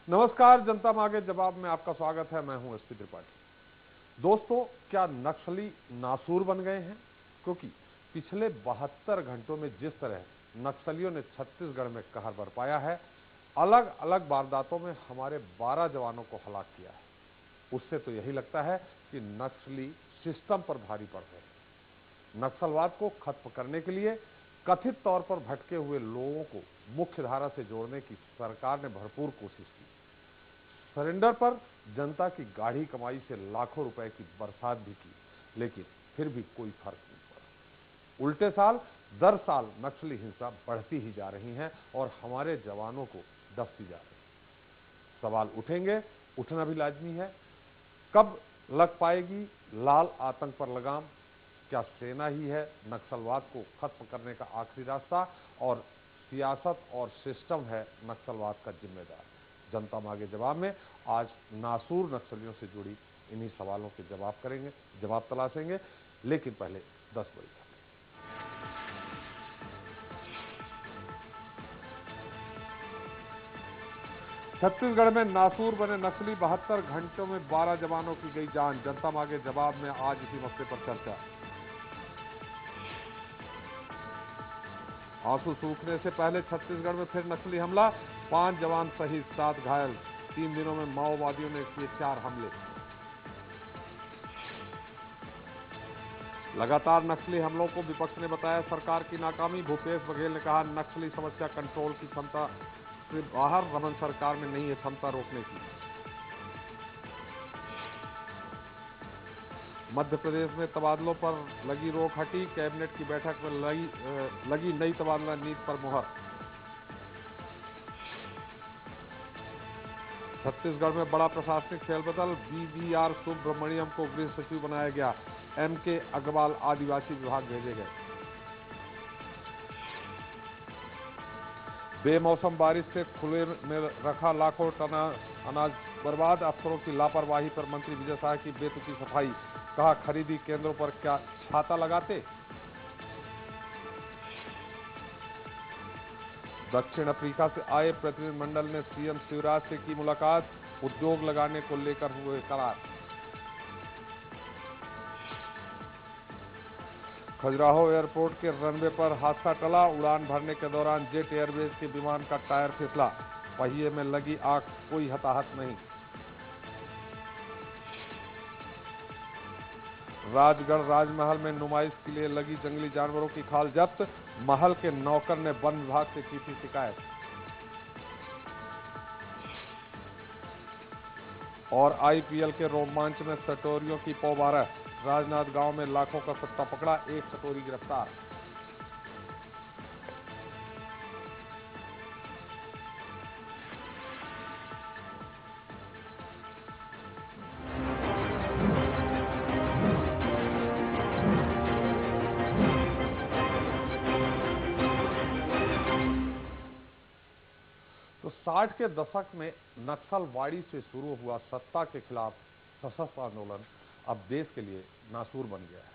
नमस्कार, जनता मांगे जवाब में आपका स्वागत है। मैं हूं एसपी त्रिपाठी। दोस्तों, क्या नक्सली नासूर बन गए हैं? क्योंकि पिछले 72 घंटों में जिस तरह नक्सलियों ने छत्तीसगढ़ में कहर बरपाया है, अलग अलग वारदातों में हमारे 12 जवानों को हलाक किया है, उससे तो यही लगता है कि नक्सली सिस्टम पर भारी पड़ रहे हैं। नक्सलवाद को खत्म करने के लिए कथित तौर पर भटके हुए लोगों को मुख्य धारा से जोड़ने की सरकार ने भरपूर कोशिश की। सरेंडर पर जनता की गाढ़ी कमाई से लाखों रुपए की बरसात भी की, लेकिन फिर भी कोई फर्क नहीं पड़ा। उल्टे साल दर साल नक्सली हिंसा बढ़ती ही जा रही है और हमारे जवानों को दबती जा रही है। सवाल उठेंगे, उठना भी लाजमी है। कब लग पाएगी लाल आतंक पर लगाम? क्या सेना ही है नक्सलवाद को खत्म करने का आखिरी रास्ता, और सियासत और सिस्टम है नक्सलवाद का जिम्मेदार? जनता मांगे जवाब में आज नासूर नक्सलियों से जुड़ी इन्हीं सवालों के जवाब तलाशेंगे, लेकिन पहले 10 बजे तक। छत्तीसगढ़ में नासूर बने नक्सली, 72 घंटों में 12 जवानों की गई जान। जनता मांगे जवाब में आज इसी मसले पर चर्चा। आंसू सूखने से पहले छत्तीसगढ़ में फिर नक्सली हमला, 5 जवान शहीद, 7 घायल। 3 दिनों में माओवादियों ने किए 4 हमले। लगातार नक्सली हमलों को विपक्ष ने बताया सरकार की नाकामी। भूपेश बघेल ने कहा नक्सली समस्या कंट्रोल की क्षमता से बाहर, रमन सरकार में नहीं है क्षमता रोकने की। मध्य प्रदेश में तबादलों पर लगी रोक हटी, कैबिनेट की बैठक में लगी नई तबादला नीति पर मुहर। छत्तीसगढ़ में बड़ा प्रशासनिक फेरबदल, बीवीआर सुब्रमण्यम को गृह सचिव बनाया गया, एमके अग्रवाल आदिवासी विभाग भेजे गए। बेमौसम बारिश से खुले में रखा लाखों टन अनाज बर्बाद, अफसरों की लापरवाही पर मंत्री विजय शाह की बेतुकी सफाई। कहा खरीदी केंद्रों पर क्या छाता लगाते? दक्षिण अफ्रीका से आए प्रतिनिधिमंडल ने सीएम शिवराज से की मुलाकात, उद्योग लगाने को लेकर हुए करार। खजुराहो एयरपोर्ट के रनवे पर हादसा टला, उड़ान भरने के दौरान जेट एयरवेज के विमान का टायर फिसला, पहिए में लगी आग, कोई हताहत नहीं। राजगढ़ राजमहल में नुमाइश के लिए लगी जंगली जानवरों की खाल जब्त, महल के नौकर ने वन विभाग से की थी शिकायत। और आईपीएल के रोमांच में सटोरियों की पौबारह, राजनांदगांव में लाखों का सट्टा पकड़ा, एक सटोरी गिरफ्तार। तो 60 के दशक में नक्सलवाड़ी से शुरू हुआ सत्ता के खिलाफ सशस्त्र आंदोलन अब देश के लिए नासूर बन गया है।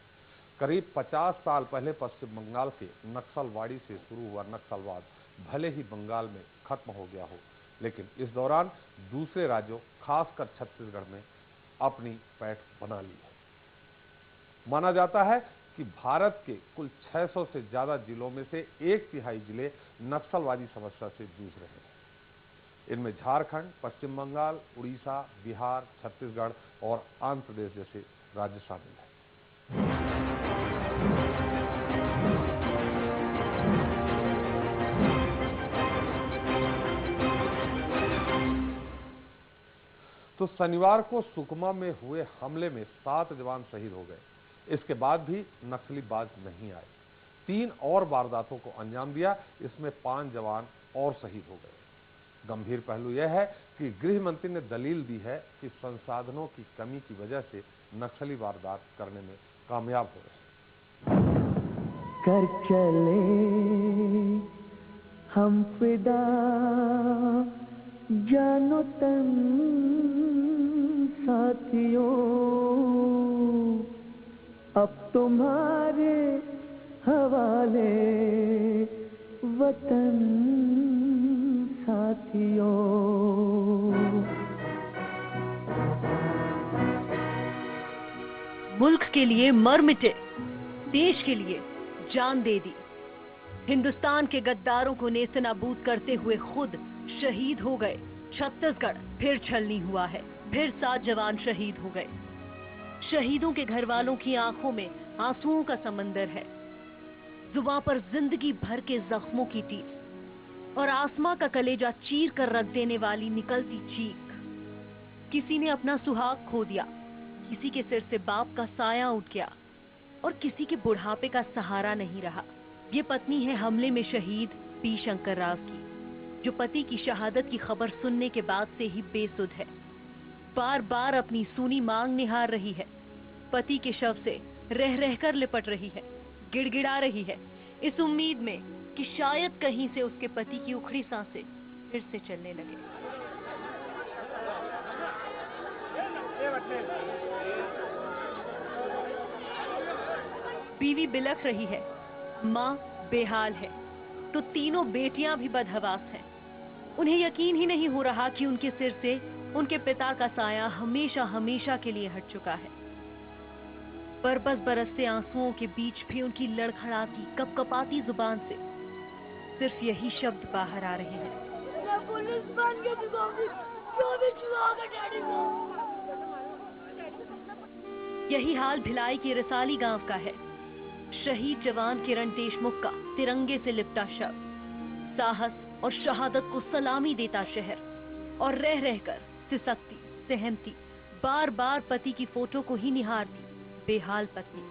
करीब 50 साल पहले पश्चिम बंगाल के नक्सलवाड़ी से शुरू हुआ नक्सलवाद भले ही बंगाल में खत्म हो गया हो, लेकिन इस दौरान दूसरे राज्यों, खासकर छत्तीसगढ़ में अपनी पैठ बना ली है। माना जाता है कि भारत के कुल 600 से ज्यादा जिलों में से 1/3 जिले नक्सलवादी समस्या से जूझ रहे हैं। इनमें झारखंड, पश्चिम बंगाल, उड़ीसा, बिहार, छत्तीसगढ़ और आंध्र प्रदेश जैसे राज्य शामिल हैं। तो शनिवार को सुकमा में हुए हमले में 7 जवान शहीद हो गए। इसके बाद भी नक्सली बाज नहीं आए, 3 और वारदातों को अंजाम दिया, इसमें 5 जवान और शहीद हो गए। गंभीर पहलू यह है कि गृह मंत्री ने दलील दी है कि संसाधनों की कमी की वजह से नक्सली वारदात करने में कामयाब हो रहे हैं। कर चले हम फिदा जानो तन साथियों, अब तुम्हारे हवाले वतन साथियों। मुल्क के लिए मर मिटे, देश के लिए जान दे दी। हिंदुस्तान के गद्दारों को नेस्तनाबूद करते हुए खुद शहीद हो गए। छत्तीसगढ़ फिर छलनी हुआ है, फिर 7 जवान शहीद हो गए। शहीदों के घर वालों की आंखों में आंसुओं का समंदर है, जुबां पर जिंदगी भर के जख्मों की टीस और आसमां का कलेजा चीर कर रख देने वाली निकलती चीख। किसी ने अपना सुहाग खो दिया, किसी के सिर से बाप का साया उठ गया और किसी के बुढ़ापे का सहारा नहीं रहा। ये पत्नी है हमले में शहीद पी शंकर राव की, जो पति की शहादत की खबर सुनने के बाद से ही बेसुध है। बार बार अपनी सूनी मांग निहार रही है, पति के शव से रह रहकर लिपट रही है, गिड़गिड़ा रही है, इस उम्मीद में कि शायद कहीं से उसके पति की उखड़ी सांसें फिर से चलने लगे। बीवी बिलख रही है, माँ बेहाल है, तो तीनों बेटियां भी बदहवास हैं। उन्हें यकीन ही नहीं हो रहा कि उनके सिर से उनके पिता का साया हमेशा हमेशा के लिए हट चुका है। बरबस बरसते आंसुओं के बीच भी उनकी लड़खड़ाती कपकपाती जुबान से सिर्फ यही शब्द बाहर आ रहे हैं, यही हाल भिलाई के रसाली गांव का है। शहीद जवान किरण देशमुख का तिरंगे से लिपटा शव, साहस और शहादत को सलामी देता शहर और रह रहकर सिसकती सहमती बार बार पति की फोटो को ही निहारती बेहाल पत्नी।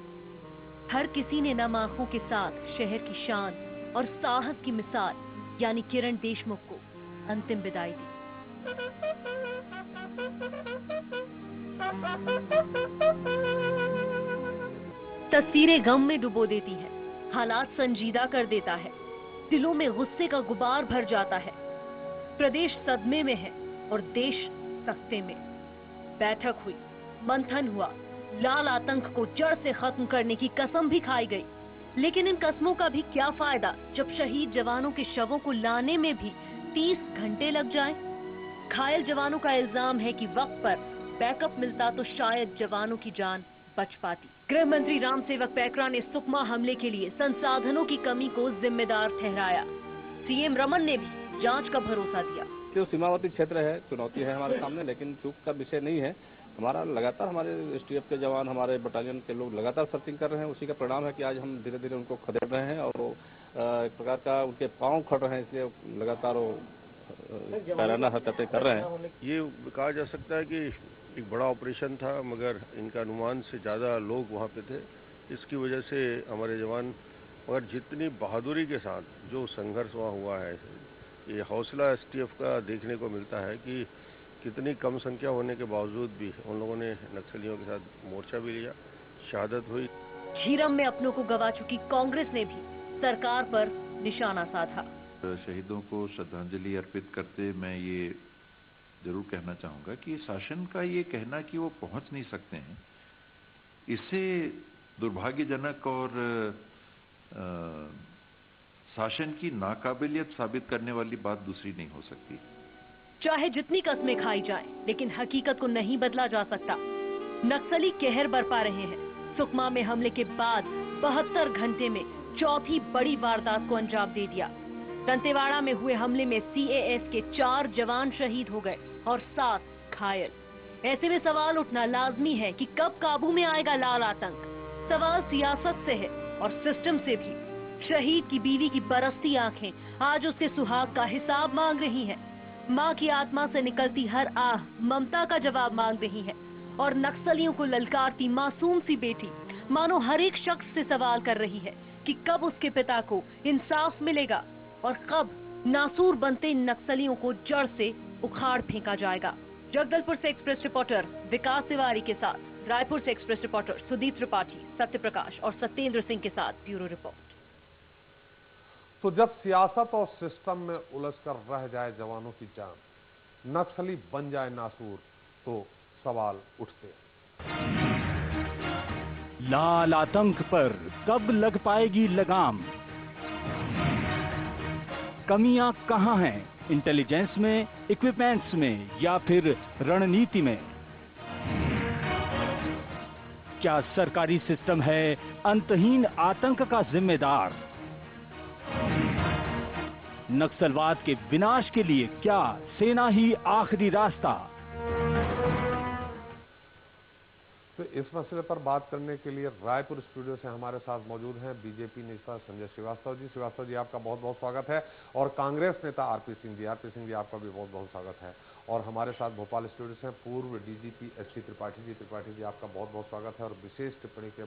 हर किसी ने नम आंखों के साथ शहर की शान और साहस की मिसाल यानी किरण देशमुख को अंतिम विदाई दी। तस्वीरें गम में डुबो देती है, हालात संजीदा कर देता है, दिलों में गुस्से का गुबार भर जाता है। प्रदेश सदमे में है और देश सख्ते में। बैठक हुई, मंथन हुआ, लाल आतंक को जड़ से खत्म करने की कसम भी खाई गई, लेकिन इन कसमों का भी क्या फायदा जब शहीद जवानों के शवों को लाने में भी 30 घंटे लग जाएं। घायल जवानों का इल्जाम है कि वक्त पर बैकअप मिलता तो शायद जवानों की जान बच पाती। गृह मंत्री रामसेवक पैकरा ने सुकमा हमले के लिए संसाधनों की कमी को जिम्मेदार ठहराया। सीएम रमन ने भी जांच का भरोसा दिया। जो सीमावर्ती क्षेत्र है, चुनौती है हमारे सामने, लेकिन चूक का विषय नहीं है। हमारा लगातार हमारे एसटीएफ के जवान, हमारे बटालियन के लोग लगातार सर्चिंग कर रहे हैं। उसी का परिणाम है कि आज हम धीरे धीरे उनको खदेड़ रहे हैं और वो एक प्रकार का उनके पांव खड़ रहे हैं, इसलिए लगातार वो पैराना हरकतें कर रहे हैं। ये कहा जा सकता है कि एक बड़ा ऑपरेशन था, मगर इनका अनुमान से ज़्यादा लोग वहाँ पे थे। इसकी वजह से हमारे जवान, मगर जितनी बहादुरी के साथ जो संघर्ष वहाँ हुआ है, ये हौसला एसटीएफ का देखने को मिलता है कि कितनी कम संख्या होने के बावजूद भी उन लोगों ने नक्सलियों के साथ मोर्चा भी लिया, शहादत हुई। झीरम में अपनों को गवा चुकी कांग्रेस ने भी सरकार पर निशाना साधा। शहीदों को श्रद्धांजलि अर्पित करते मैं ये जरूर कहना चाहूंगा कि शासन का ये कहना कि वो पहुंच नहीं सकते हैं, इससे दुर्भाग्यजनक और शासन की नाकाबिलियत साबित करने वाली बात दूसरी नहीं हो सकती। चाहे जितनी कस्में खाई जाएं, लेकिन हकीकत को नहीं बदला जा सकता। नक्सली कहर बरपा रहे हैं। सुकमा में हमले के बाद 72 घंटे में चौथी बड़ी वारदात को अंजाम दे दिया। दंतेवाड़ा में हुए हमले में सीएएफ के 4 जवान शहीद हो गए और 7 घायल। ऐसे में सवाल उठना लाजमी है कि कब काबू में आएगा लाल आतंक। सवाल सियासत से है और सिस्टम से भी। शहीद की बीवी की बरसती आंखें आज उसके सुहाग का हिसाब मांग रही हैं। माँ की आत्मा से निकलती हर आह ममता का जवाब मांग रही है और नक्सलियों को ललकारती मासूम सी बेटी मानो हर एक शख्स से सवाल कर रही है कि कब उसके पिता को इंसाफ मिलेगा और कब नासूर बनते इन नक्सलियों को जड़ से उखाड़ फेंका जाएगा। जगदलपुर से एक्सप्रेस रिपोर्टर विकास तिवारी के साथ रायपुर से एक्सप्रेस रिपोर्टर सुदीप त्रिपाठी, सत्य प्रकाश और सत्येंद्र सिंह के साथ ब्यूरो रिपोर्ट। तो जब सियासत और सिस्टम में उलझकर रह जाए जवानों की जान, नक्सली बन जाए नासूर, तो सवाल उठते हैं। लाल आतंक पर कब लग पाएगी लगाम? कमियां कहां हैं? इंटेलिजेंस में, इक्विपमेंट्स में या फिर रणनीति में? क्या सरकारी सिस्टम है अंतहीन आतंक का जिम्मेदार? नक्सलवाद के विनाश के लिए क्या सेना ही आखिरी रास्ता? तो इस मसले पर बात करने के लिए रायपुर स्टूडियो से हमारे साथ मौजूद हैं बीजेपी नेता संजय श्रीवास्तव जी। श्रीवास्तव जी, आपका बहुत बहुत स्वागत है। और कांग्रेस नेता आरपी सिंह जी, आपका भी बहुत बहुत स्वागत है। और हमारे साथ भोपाल स्टूडियो से पूर्व डीजीपी एसपी त्रिपाठी जी, आपका बहुत बहुत स्वागत है। और विशेष टिप्पणी के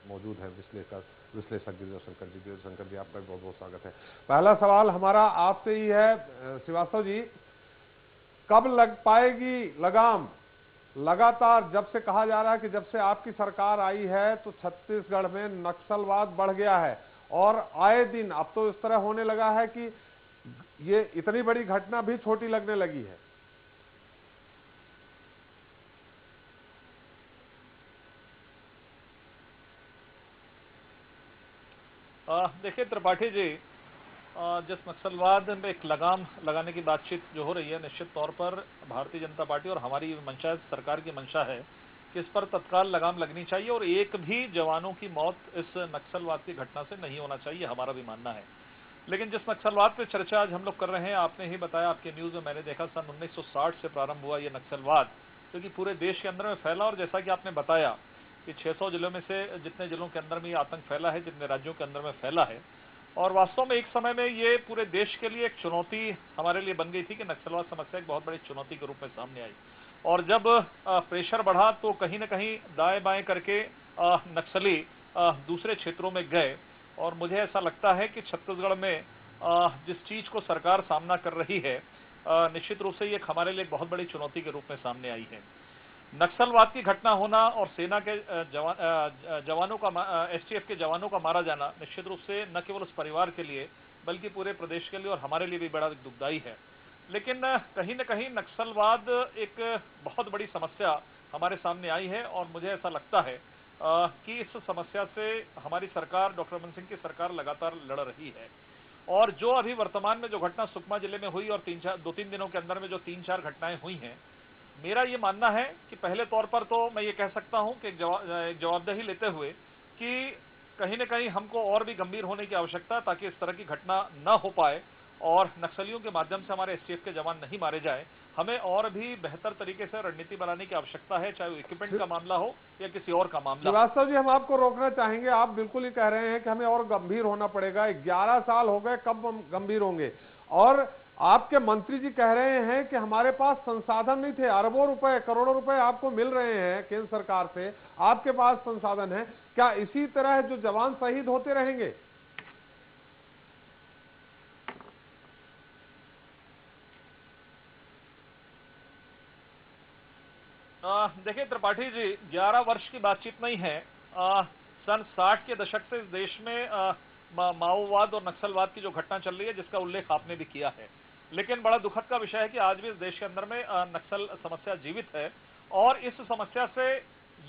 मौजूद है विश्लेषक गिरिजाशंकर जी, आपका भी बहुत बहुत स्वागत है। पहला सवाल हमारा आपसे ही है श्रीवास्तव जी, कब लग पाएगी लगाम? लगातार जब से कहा जा रहा है कि जब से आपकी सरकार आई है तो छत्तीसगढ़ में नक्सलवाद बढ़ गया है और आए दिन अब तो इस तरह होने लगा है कि ये इतनी बड़ी घटना भी छोटी लगने लगी है। देखिए त्रिपाठी जी, जिस नक्सलवाद में एक लगाम लगाने की बातचीत जो हो रही है, निश्चित तौर पर भारतीय जनता पार्टी और हमारी मंशा, सरकार की मंशा है कि इस पर तत्काल लगाम लगनी चाहिए और एक भी जवानों की मौत इस नक्सलवाद की घटना से नहीं होना चाहिए, हमारा भी मानना है। लेकिन जिस नक्सलवाद पे चर्चा आज हम लोग कर रहे हैं, आपने ही बताया, आपके न्यूज में मैंने देखा, सन 1960 से प्रारंभ हुआ ये नक्सलवाद, क्योंकि पूरे देश के अंदर में फैला। और जैसा कि आपने बताया कि 600 जिलों में से जितने जिलों के अंदर में ये आतंक फैला है, जितने राज्यों के अंदर में फैला है, और वास्तव में एक समय में ये पूरे देश के लिए एक चुनौती हमारे लिए बन गई थी कि नक्सलवाद समस्या एक बहुत बड़ी चुनौती के रूप में सामने आई। और जब प्रेशर बढ़ा तो कहीं न कहीं दाएं बाएं करके नक्सली दूसरे क्षेत्रों में गए। और मुझे ऐसा लगता है कि छत्तीसगढ़ में जिस चीज को सरकार सामना कर रही है, निश्चित रूप से ये हमारे लिए एक बहुत बड़ी चुनौती के रूप में सामने आई है। नक्सलवाद की घटना होना और सेना के जवानों का, एसटीएफ के जवानों का मारा जाना निश्चित रूप से न केवल उस परिवार के लिए बल्कि पूरे प्रदेश के लिए और हमारे लिए भी बड़ा दुखदायी है। लेकिन कहीं न कहीं नक्सलवाद एक बहुत बड़ी समस्या हमारे सामने आई है और मुझे ऐसा लगता है कि इस समस्या से हमारी सरकार, डॉक्टर रमन सिंह की सरकार लगातार लड़ रही है। और जो अभी वर्तमान में जो घटना सुकमा जिले में हुई और 2-3 दिनों के अंदर में जो 3-4 घटनाएं हुई हैं, मेरा ये मानना है कि पहले तौर पर तो मैं ये कह सकता हूं कि एक जवाबदेही लेते हुए कि कहीं न कहीं हमको और भी गंभीर होने की आवश्यकता है ताकि इस तरह की घटना न हो पाए और नक्सलियों के माध्यम से हमारे एसटीएफ के जवान नहीं मारे जाए। हमें और भी बेहतर तरीके से रणनीति बनाने की आवश्यकता है, चाहे वो इक्विपमेंट का मामला हो या किसी और का मामला। श्रीवास्तव जी, हम आपको रोकना चाहेंगे। आप बिल्कुल ही कह रहे हैं कि हमें और गंभीर होना पड़ेगा। 11 साल हो गए, कब हम गंभीर होंगे? और आपके मंत्री जी कह रहे हैं कि हमारे पास संसाधन नहीं थे। अरबों रुपए, करोड़ों रुपए आपको मिल रहे हैं केंद्र सरकार से, आपके पास संसाधन है। क्या इसी तरह जो जवान शहीद होते रहेंगे? देखिए त्रिपाठी जी, 11 वर्ष की बातचीत नहीं है। सन 60 के दशक से इस देश में माओवाद और नक्सलवाद की जो घटना चल रही है, जिसका उल्लेख आपने भी किया है। लेकिन बड़ा दुखद का विषय है कि आज भी इस देश के अंदर में नक्सल समस्या जीवित है। और इस समस्या से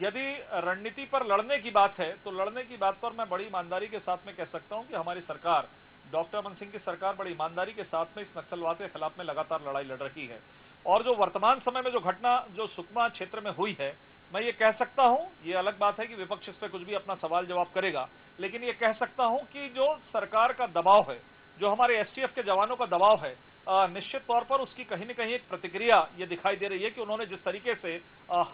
यदि रणनीति पर लड़ने की बात है तो लड़ने की बात पर मैं बड़ी ईमानदारी के साथ में कह सकता हूं कि हमारी सरकार, डॉक्टर रमन सिंह की सरकार, बड़ी ईमानदारी के साथ में इस नक्सलवाद के खिलाफ में लगातार लड़ाई लड़ रही है। और जो वर्तमान समय में जो घटना जो सुकमा क्षेत्र में हुई है, मैं ये कह सकता हूं, ये अलग बात है कि विपक्ष इस पर कुछ भी अपना सवाल जवाब करेगा, लेकिन ये कह सकता हूं कि जो सरकार का दबाव है, जो हमारे एसटीएफ के जवानों का दबाव है, निश्चित तौर पर उसकी कहीं न कहीं एक प्रतिक्रिया ये दिखाई दे रही है कि उन्होंने जिस तरीके से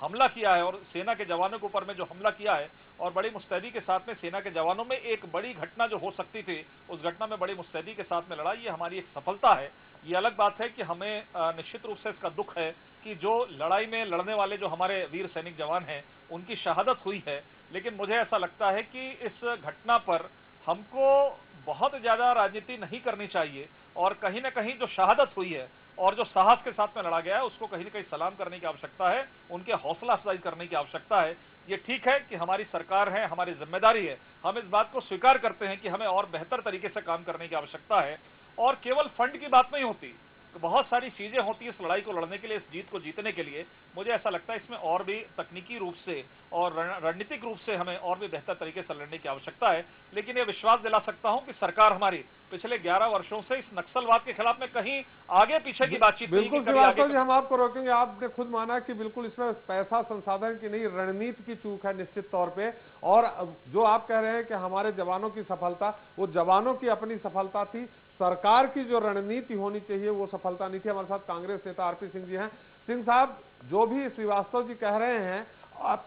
हमला किया है और सेना के जवानों के ऊपर में जो हमला किया है और बड़ी मुस्तैदी के साथ में सेना के जवानों में एक बड़ी घटना जो हो सकती थी, उस घटना में बड़ी मुस्तैदी के साथ में लड़ा, ये हमारी एक सफलता है। ये अलग बात है कि हमें निश्चित रूप से इसका दुख है कि जो लड़ाई में लड़ने वाले जो हमारे वीर सैनिक जवान हैं, उनकी शहादत हुई है। लेकिन मुझे ऐसा लगता है कि इस घटना पर हमको बहुत ज्यादा राजनीति नहीं करनी चाहिए और कहीं न कहीं जो शहादत हुई है और जो साहस के साथ में लड़ा गया है, उसको कहीं न कहीं सलाम करने की आवश्यकता है, उनके हौसला अफजाई करने की आवश्यकता है। ये ठीक है कि हमारी सरकार है, हमारी जिम्मेदारी है, हम इस बात को स्वीकार करते हैं कि हमें और बेहतर तरीके से काम करने की आवश्यकता है। और केवल फंड की बात नहीं होती, बहुत सारी चीजें होती है इस लड़ाई को लड़ने के लिए, इस जीत को जीतने के लिए। मुझे ऐसा लगता है इसमें और भी तकनीकी रूप से और रणनीतिक रूप से हमें और भी बेहतर तरीके से लड़ने की आवश्यकता है। लेकिन ये विश्वास दिला सकता हूं कि सरकार हमारी पिछले 11 वर्षों से इस नक्सलवाद के खिलाफ में कहीं आगे पीछे की बातचीत नहीं की। बिल्कुल श्रीवास्तव जी, हम आपको रोकेंगे। आपने खुद माना कि बिल्कुल इसमें पैसा संसाधन की नहीं, रणनीति की चूक है निश्चित तौर पे। और जो आप कह रहे हैं कि हमारे जवानों की सफलता, वो जवानों की अपनी सफलता थी, सरकार की जो रणनीति होनी चाहिए वो सफलता नहीं थी। हमारे साथ कांग्रेस नेता आरपी सिंह जी हैं। सिंह साहब, जो भी श्रीवास्तव जी कह रहे हैं, आप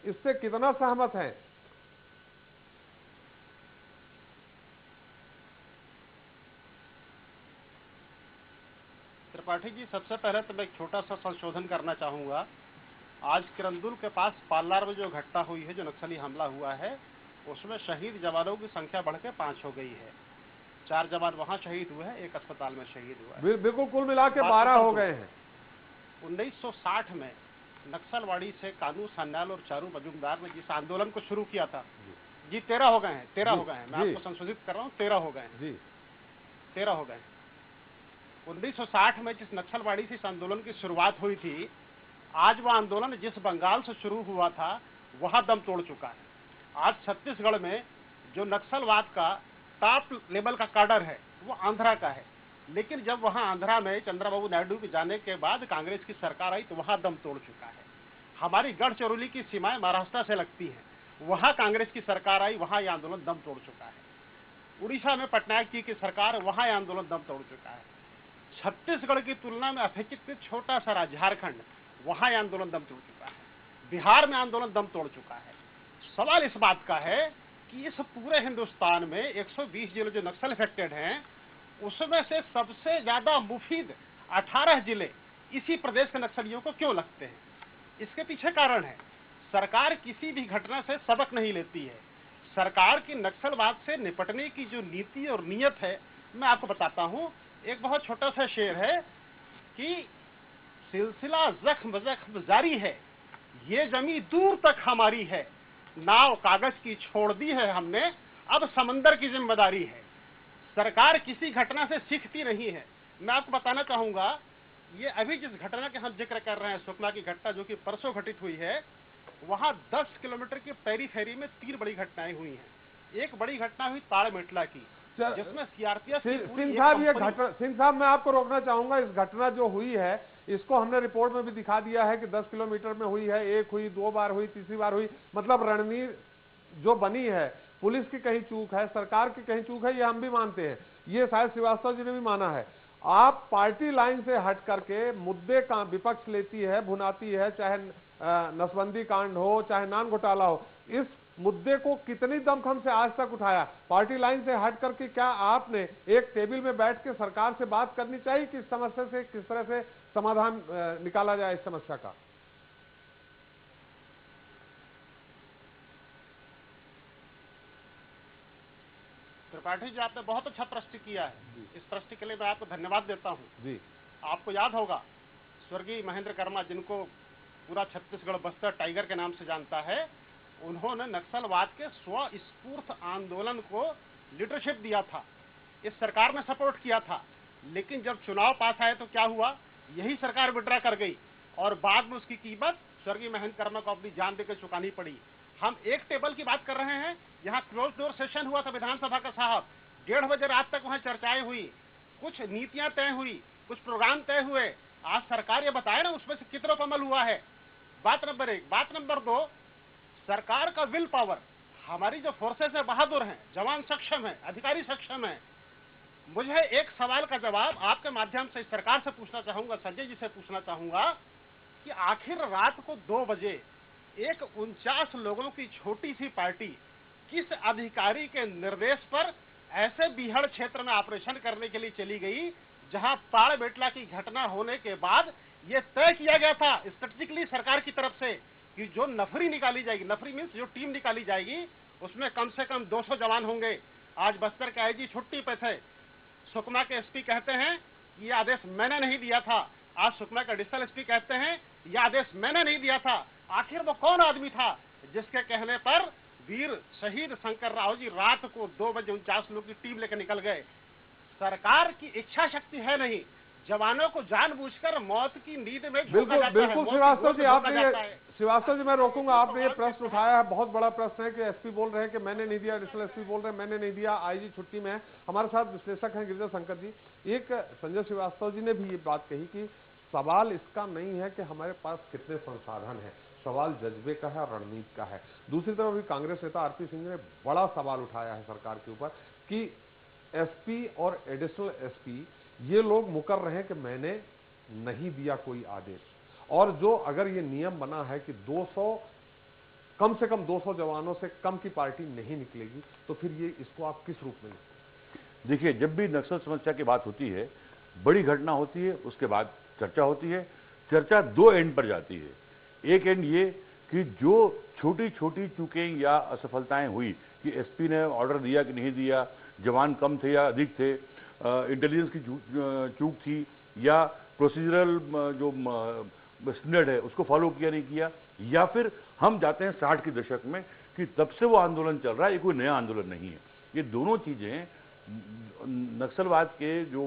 इससे कितना सहमत हैं? त्रिपाठी जी, सबसे पहले तो मैं एक छोटा सा संशोधन करना चाहूंगा। आज किरंदुल के पास पालार में जो घटना हुई है, जो नक्सली हमला हुआ है, उसमें शहीद जवानों की संख्या बढ़ के 5 हो गई है। 4 जवान वहां शहीद हुए हैं, 1 अस्पताल में शहीद हुआ है। बिल्कुल, कुल मिला के 12 हो गए हैं। 1960 में नक्सलवाड़ी से कानू सान्याल और चारू मजूमदार ने जिस आंदोलन को शुरू किया था, जी 13 हो गए हैं, 13 हो गए हैं, मैं आपको संशोधित कर रहा हूँ, 13 हो गए हैं जी, 13 हो गए। 1960 में जिस नक्सलवाड़ी से इस आंदोलन की शुरुआत हुई थी, आज वह आंदोलन जिस बंगाल से शुरू हुआ था वहां दम तोड़ चुका है। आज छत्तीसगढ़ में जो नक्सलवाद का टॉप लेवल का काडर है वो आंध्रा का है, लेकिन जब वहां आंध्रा में चंद्रबाबू नायडू के जाने के बाद कांग्रेस की सरकार आई तो वहां दम तोड़ चुका है। हमारी गढ़चिरौली की सीमाएं महाराष्ट्र से लगती हैं, वहां कांग्रेस की सरकार आई, वहां यह आंदोलन दम तोड़ चुका है। उड़ीसा में पटनायक जी की सरकार, वहां यह आंदोलन दम तोड़ चुका है। छत्तीसगढ़ की तुलना में अपेक्षित छोटा सा राज्य झारखंड, वहां यह आंदोलन दम तोड़ चुका है। बिहार में आंदोलन दम तोड़ चुका है। सवाल इस बात का है कि इस पूरे हिंदुस्तान में 120 जिले जो नक्सल अफेक्टेड हैं, उसमें से सबसे ज्यादा मुफीद 18 जिले इसी प्रदेश के नक्सलियों को क्यों लगते हैं? इसके पीछे कारण है, सरकार किसी भी घटना से सबक नहीं लेती है। सरकार की नक्सलवाद से निपटने की जो नीति और नीयत है, मैं आपको बताता हूं। एक बहुत छोटा सा शेर है कि सिलसिला जख्म जख्म जारी है, ये जमी दूर तक हमारी है, नाव कागज की छोड़ दी है हमने, अब समंदर की जिम्मेदारी है। सरकार किसी घटना से सीखती नहीं है। मैं आपको बताना चाहूंगा, ये अभी जिस घटना के हम जिक्र कर रहे हैं, सुकमा की घटना जो कि परसों घटित हुई है, वहां 10 किलोमीटर की पेरीफेरी में 3 बड़ी घटनाएं हुई हैं। एक बड़ी घटना हुई ताड़मेटला की, जिसमें सीआरपीएफ सिंह साहब, ये घटना, सिंह साहब मैं आपको रोकना चाहूंगा। इस घटना जो हुई है, इसको हमने रिपोर्ट में भी दिखा दिया है कि 10 किलोमीटर में हुई है, 1 हुई, 2 बार हुई, तीसरी बार हुई। मतलब रणनीति जो बनी है, पुलिस की कहीं चूक है, सरकार की कहीं चूक है, ये हम भी मानते हैं। ये शायद श्रीवास्तव जी ने भी माना है। आप पार्टी लाइन से हट करके मुद्दे का विपक्ष लेती है, भुनाती है, चाहे नसबंदी कांड हो, चाहे नान घोटाला हो, इस मुद्दे को कितनी दमखम से आज तक उठाया? पार्टी लाइन से हट करके क्या आपने एक टेबल में बैठ के सरकार से बात करनी चाहिए कि इस समस्या से किस तरह से समाधान निकाला जाए इस समस्या का? त्रिपाठी जी, आपने बहुत अच्छा प्रश्न किया है। इस प्रश्न के लिए मैं आपको धन्यवाद देता हूं जी। आपको याद होगा, स्वर्गीय महेंद्र कर्मा, जिनको पूरा छत्तीसगढ़ बस्तर टाइगर के नाम से जानता है, उन्होंने नक्सलवाद के स्वस्फूर्त आंदोलन को लीडरशिप दिया था। इस सरकार ने सपोर्ट किया था, लेकिन जब चुनाव पास आए तो क्या हुआ? यही सरकार विड्रा कर गई और बाद में उसकी कीमत स्वर्गीय महेंद्र कर्मा को अपनी जान देकर चुकानी पड़ी। हम एक टेबल की बात कर रहे हैं, यहाँ क्लोज डोर सेशन हुआ था विधानसभा का साहब, 1:30 बजे रात तक वहाँ चर्चाएं हुई, कुछ नीतियां तय हुई, कुछ प्रोग्राम तय हुए। आज सरकार ये बताए ना उसमें से कितना अमल हुआ है। बात नंबर 1। बात नंबर 2, सरकार का विल पावर, हमारी जो फोर्सेस है बहादुर हैं, जवान सक्षम है, अधिकारी सक्षम है। मुझे एक सवाल का जवाब आपके माध्यम से सरकार से पूछना चाहूंगा, संजय जी से पूछना चाहूंगा कि आखिर रात को 2 बजे एक 49 लोगों की छोटी सी पार्टी किस अधिकारी के निर्देश पर ऐसे बीहड़ क्षेत्र में ऑपरेशन करने के लिए चली गई, जहां ताड़मेटला की घटना होने के बाद यह तय किया गया था स्ट्रेटेजिकली सरकार की तरफ से कि जो नफरी निकाली जाएगी, नफरी मीन्स जो टीम निकाली जाएगी, उसमें कम से कम 200 जवान होंगे। आज बस्तर के आईजी छुट्टी पे थे, सुकमा के एसपी कहते हैं ये आदेश मैंने नहीं दिया था। आज सुकमा का एडिशनल एसपी कहते हैं ये आदेश मैंने नहीं दिया था। आखिर वो कौन आदमी था जिसके कहने पर वीर शहीद शंकर राव जी रात को 2 बजे 49 लोग की टीम लेकर निकल गए? सरकार की इच्छा शक्ति है नहीं, जवानों को जानबूझकर मौत की नींद में झोंका बिल्कुल जाता है, बिल्कुल मौत की श्रीवास्तव गोद जी, में आपने झोंका ये जाता है। श्रीवास्तव जी मैं रोकूंगा, आपने ये प्रश्न उठाया है, बहुत बड़ा प्रश्न है कि एसपी बोल रहे हैं कि मैंने नहीं दिया, एडिशनल एसपी बोल रहे हैं मैंने नहीं दिया, आईजी छुट्टी में है। हमारे साथ विश्लेषक हैं गिरिजा शंकर जी। एक संजय श्रीवास्तव जी ने भी ये बात कही कि सवाल इसका नहीं है कि हमारे पास कितने संसाधन हैं, सवाल जज्बे का है, रणनीति का है। दूसरी तरफ भी कांग्रेस नेता आरपी सिंह ने बड़ा सवाल उठाया है सरकार के ऊपर कि एसपी और एडिशनल एसपी ये लोग मुकर रहे हैं कि मैंने नहीं दिया कोई आदेश, और जो अगर ये नियम बना है कि 200 कम से कम 200 जवानों से कम की पार्टी नहीं निकलेगी, तो फिर ये इसको आप किस रूप में लेते? देखिए, जब भी नक्सल समस्या की बात होती है, बड़ी घटना होती है, उसके बाद चर्चा होती है। चर्चा दो एंड पर जाती है। एक एंड ये कि जो छोटी छोटी चूकें या असफलताएं हुई कि एसपी ने ऑर्डर दिया कि नहीं दिया, जवान कम थे या अधिक थे, इंटेलिजेंस की चूक थी, या प्रोसीजरल जो स्टैंडर्ड है उसको फॉलो किया नहीं किया, या फिर हम जाते हैं 60 के दशक में कि तब से वो आंदोलन चल रहा है, ये कोई नया आंदोलन नहीं है। ये दोनों चीजें नक्सलवाद के जो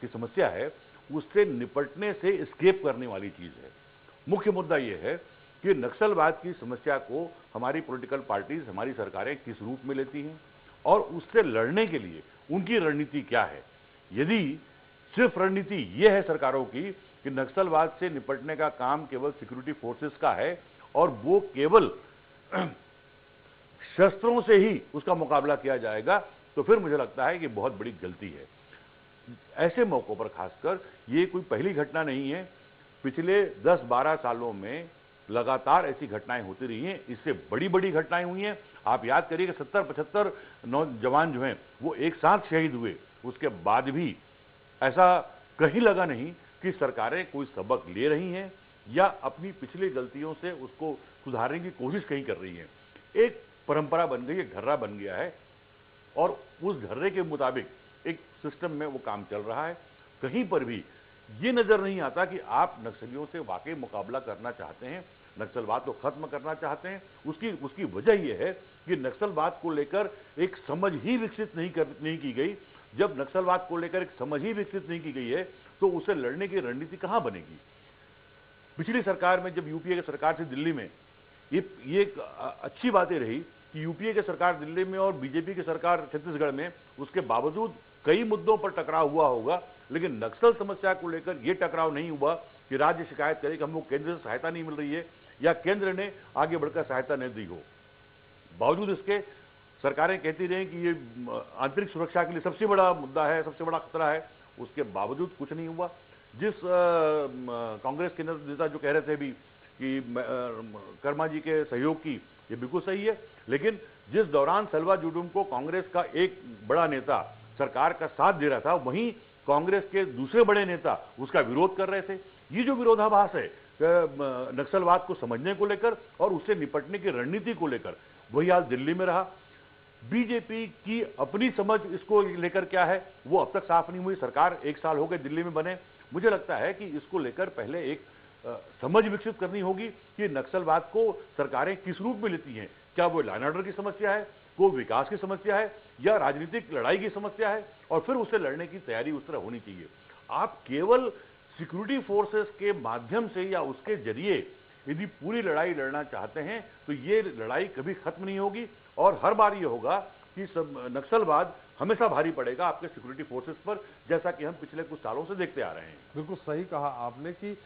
की समस्या है उससे निपटने से एस्केप करने वाली चीज है। मुख्य मुद्दा यह है कि नक्सलवाद की समस्या को हमारी पॉलिटिकल पार्टीज, हमारी सरकारें किस रूप में लेती हैं और उससे लड़ने के लिए उनकी रणनीति क्या है। यदि सिर्फ रणनीति यह है सरकारों की कि नक्सलवाद से निपटने का काम केवल सिक्योरिटी फोर्सेस का है और वो केवल शस्त्रों से ही उसका मुकाबला किया जाएगा, तो फिर मुझे लगता है कि बहुत बड़ी गलती है। ऐसे मौकों पर खासकर ये कोई पहली घटना नहीं है, पिछले 10-12 सालों में लगातार ऐसी घटनाएं होती रही हैं। इससे बड़ी बड़ी घटनाएं हुई हैं। आप याद करिए कि 70-75 नौजवान जो हैं वो एक साथ शहीद हुए, उसके बाद भी ऐसा कहीं लगा नहीं कि सरकारें कोई सबक ले रही हैं या अपनी पिछली गलतियों से उसको सुधारने की कोशिश कहीं कर रही हैं। एक परंपरा बन गई है, घर्रा बन गया है, और उस घर्रे के मुताबिक एक सिस्टम में वो काम चल रहा है। कहीं पर भी ये नजर नहीं आता कि आप नक्सलियों से वाकई मुकाबला करना चाहते हैं, नक्सलवाद को खत्म करना चाहते हैं। उसकी वजह यह है कि नक्सलवाद को लेकर एक समझ ही विकसित नहीं की गई। जब नक्सलवाद को लेकर एक समझ ही विकसित नहीं की गई है तो उसे लड़ने की रणनीति कहां बनेगी। पिछली सरकार में जब यूपीए की सरकार से दिल्ली में ये अच्छी बातें रही कि यूपीए की सरकार दिल्ली में और बीजेपी की सरकार छत्तीसगढ़ में, उसके बावजूद कई मुद्दों पर टकराव हुआ होगा, लेकिन नक्सल समस्या को लेकर यह टकराव नहीं हुआ कि राज्य शिकायत करे कि हमको केंद्र से सहायता नहीं मिल रही है या केंद्र ने आगे बढ़कर सहायता नहीं दी हो। बावजूद इसके सरकारें कहती रही कि ये आंतरिक सुरक्षा के लिए सबसे बड़ा मुद्दा है, सबसे बड़ा खतरा है, उसके बावजूद कुछ नहीं हुआ। जिस कांग्रेस के नेता जो कह रहे थे भी कि कर्मा जी के सहयोग की, ये बिल्कुल सही है, लेकिन जिस दौरान सलवा जुडुम को कांग्रेस का एक बड़ा नेता सरकार का साथ दे रहा था, वहीं कांग्रेस के दूसरे बड़े नेता उसका विरोध कर रहे थे। ये जो विरोधाभास है नक्सलवाद को समझने को लेकर और उससे निपटने की रणनीति को लेकर, वही हाल दिल्ली में रहा। बीजेपी की अपनी समझ इसको लेकर क्या है वो अब तक साफ नहीं हुई। सरकार 1 साल हो गए दिल्ली में बने। मुझे लगता है कि इसको लेकर पहले एक समझ विकसित करनी होगी कि नक्सलवाद को सरकारें किस रूप में लेती हैं। क्या वो लॉ एंड ऑर्डर की समस्या है, कोई विकास की समस्या है, या राजनीतिक लड़ाई की समस्या है, और फिर उससे लड़ने की तैयारी उस तरह होनी चाहिए। आप केवल सिक्योरिटी फोर्सेस के माध्यम से या उसके जरिए यदि पूरी लड़ाई लड़ना चाहते हैं तो ये लड़ाई कभी खत्म नहीं होगी, और हर बार ये होगा कि नक्सलवाद हमेशा भारी पड़ेगा आपके सिक्योरिटी फोर्सेस पर, जैसा कि हम पिछले कुछ सालों से देखते आ रहे हैं। बिल्कुल सही कहा आपने कि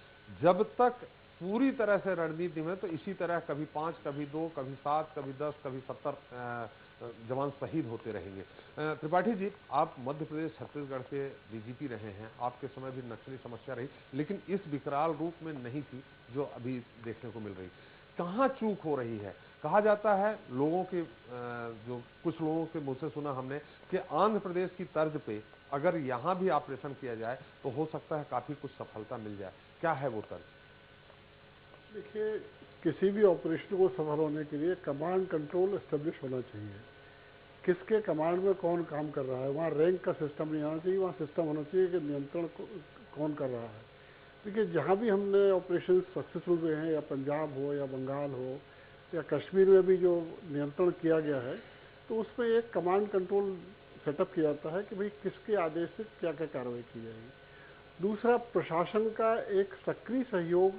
जब तक पूरी तरह से रणनीति में, तो इसी तरह कभी 5, कभी 2, कभी 7, कभी 10, कभी 70 जवान शहीद होते रहेंगे। त्रिपाठी जी, आप मध्य प्रदेश छत्तीसगढ़ के डीजीपी रहे हैं, आपके समय भी नक्सली समस्या रही, लेकिन इस विकराल रूप में नहीं थी जो अभी देखने को मिल रही। कहाँ चूक हो रही है? कहा जाता है लोगों के, जो कुछ लोगों के मुंह से सुना हमने कि आंध्र प्रदेश की तर्ज पे अगर यहाँ भी ऑपरेशन किया जाए तो हो सकता है काफी कुछ सफलता मिल जाए। क्या है वो तर्ज? देखिए, किसी भी ऑपरेशन को सफल होने के लिए कमांड कंट्रोल एस्टेब्लिश होना चाहिए। किसके कमांड में कौन काम कर रहा है, वहाँ रैंक का सिस्टम नहीं आना चाहिए, वहाँ सिस्टम होना चाहिए कि नियंत्रण कौन कर रहा है। देखिए, जहाँ भी हमने ऑपरेशन सक्सेसफुल हुए हैं, या पंजाब हो या बंगाल हो या कश्मीर में भी जो नियंत्रण किया गया है, तो उसमें एक कमांड कंट्रोल सेटअप किया जाता है कि भाई किसके आदेश से क्या क्या कार्रवाई की जाएगी। दूसरा, प्रशासन का एक सक्रिय सहयोग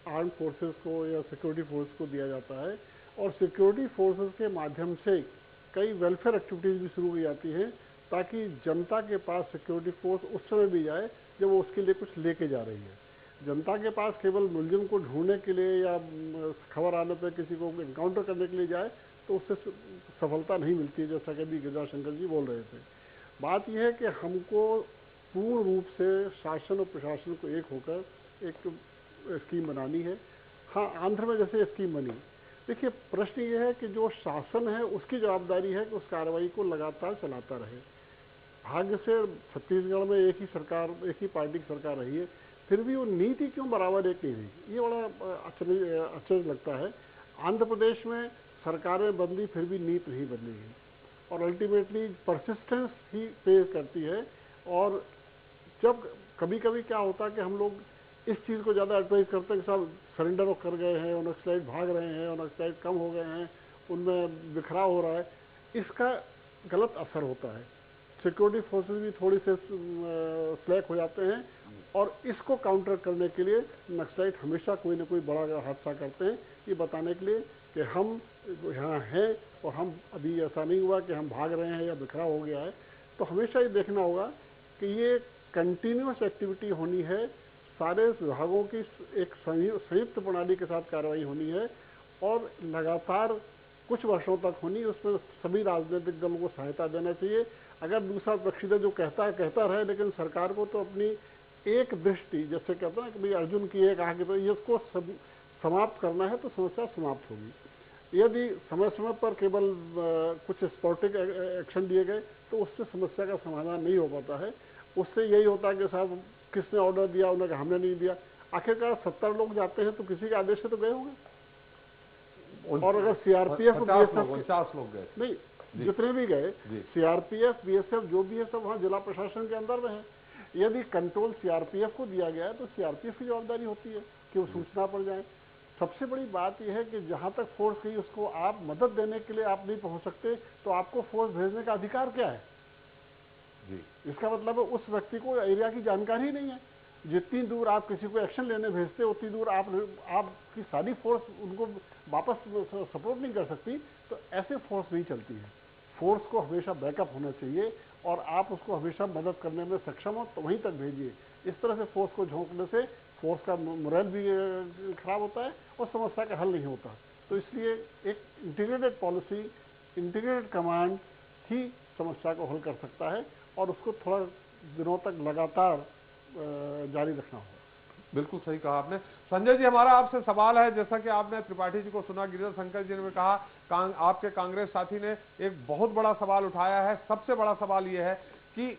आर्म फोर्सेस को या सिक्योरिटी फोर्स को दिया जाता है, और सिक्योरिटी फोर्सेस के माध्यम से कई वेलफेयर एक्टिविटीज भी शुरू की जाती हैं, ताकि जनता के पास सिक्योरिटी फोर्स उस समय भी जाए जब वो उसके लिए कुछ लेके जा रही है। जनता के पास केवल मुलजिम को ढूंढने के लिए या खबर आने पर किसी को इनकाउंटर करने के लिए जाए तो उससे सफलता नहीं मिलती है, जैसा कि अभी गिरिराज शंकर जी बोल रहे थे। बात यह है कि हमको पूर्ण रूप से शासन और प्रशासन को एक होकर एक स्कीम बनानी है। हाँ, आंध्र में जैसे स्कीम बनी, देखिए प्रश्न ये है कि जो शासन है उसकी जवाबदारी है कि उस कार्रवाई को लगातार चलाता रहे। भाग्य से छत्तीसगढ़ में एक ही पार्टी की सरकार रही है, फिर भी वो नीति क्यों बराबर एक नहीं रही, ये बड़ा आश्चर्य लगता है। आंध्र प्रदेश में सरकारें बदली फिर भी नीति नहीं बदली है, और अल्टीमेटली परसिस्टेंस ही पे करती है। और जब कभी कभी क्या होता है कि हम लोग इस चीज़ को ज़्यादा एडवाइज करते हैं कि साहब सरेंडर कर गए हैं, और नक्सलाइट भाग रहे हैं, और नक्सलाइट कम हो गए हैं, उनमें बिखराव हो रहा है, इसका गलत असर होता है। सिक्योरिटी फोर्सेस भी थोड़ी से स्लैक हो जाते हैं, और इसको काउंटर करने के लिए नक्सलाइट हमेशा कोई ना कोई बड़ा हादसा करते हैं, ये बताने के लिए कि हम यहाँ हैं और हम अभी ऐसा नहीं हुआ कि हम भाग रहे हैं या बिखराव हो गया है। तो हमेशा ये देखना होगा कि ये कंटिन्यूस एक्टिविटी होनी है, सारे विभागों की एक संयुक्त प्रणाली के साथ कार्रवाई होनी है, और लगातार कुछ वर्षों तक होनी। उसमें सभी राजनीतिक दलों को सहायता देना चाहिए। अगर दूसरा पक्षीदार जो कहता रहे, लेकिन सरकार को तो अपनी एक दृष्टि, जैसे कहते हैं कि भाई अर्जुन की एक आंख, तो ये इसको समाप्त करना है तो समस्या समाप्त होगी। यदि समय समय पर केवल कुछ स्पॉटिक एक्शन दिए गए तो उससे समस्या का समाधान नहीं हो पाता है। उससे यही होता है कि साहब किसने ऑर्डर दिया, उन्होंने हमने नहीं दिया। आखिरकार 70 लोग जाते हैं तो किसी के आदेश से तो गए होंगे। और अगर सीआरपीएफ 50 लोग गए नहीं, जितने भी गए, सीआरपीएफ बीएसएफ जो भी है सब वहाँ जिला प्रशासन के अंदर में है। यदि कंट्रोल सीआरपीएफ को दिया गया है तो सीआरपीएफ की जवाबदारी होती है कि वो सूचना पर जाए। सबसे बड़ी बात यह है कि जहाँ तक फोर्स गई उसको आप मदद देने के लिए आप नहीं पहुँच सकते, तो आपको फोर्स भेजने का अधिकार क्या है? इसका मतलब है उस व्यक्ति को एरिया की जानकारी नहीं है। जितनी दूर आप किसी को एक्शन लेने भेजते हो उतनी दूर आपकी सारी फोर्स उनको वापस सपोर्ट नहीं कर सकती। तो ऐसे फोर्स नहीं चलती है। फोर्स को हमेशा बैकअप होना चाहिए, और आप उसको हमेशा मदद करने में सक्षम हो तो वहीं तक भेजिए। इस तरह से फोर्स को झोंकने से फोर्स का मोरल भी खराब होता है और समस्या का हल नहीं होता। तो इसलिए एक इंटीग्रेटेड पॉलिसी, इंटीग्रेटेड कमांड ही समस्या को हल कर सकता है, और उसको थोड़ा दिनों तक लगातार जारी रखना होगा। बिल्कुल सही कहा आपने। संजय जी, हमारा आपसे सवाल है, जैसा कि आपने त्रिपाठी जी को सुना, गिरिराज शंकर जी ने कहा, आपके कांग्रेस साथी ने एक बहुत बड़ा सवाल उठाया है। सबसे बड़ा सवाल यह है कि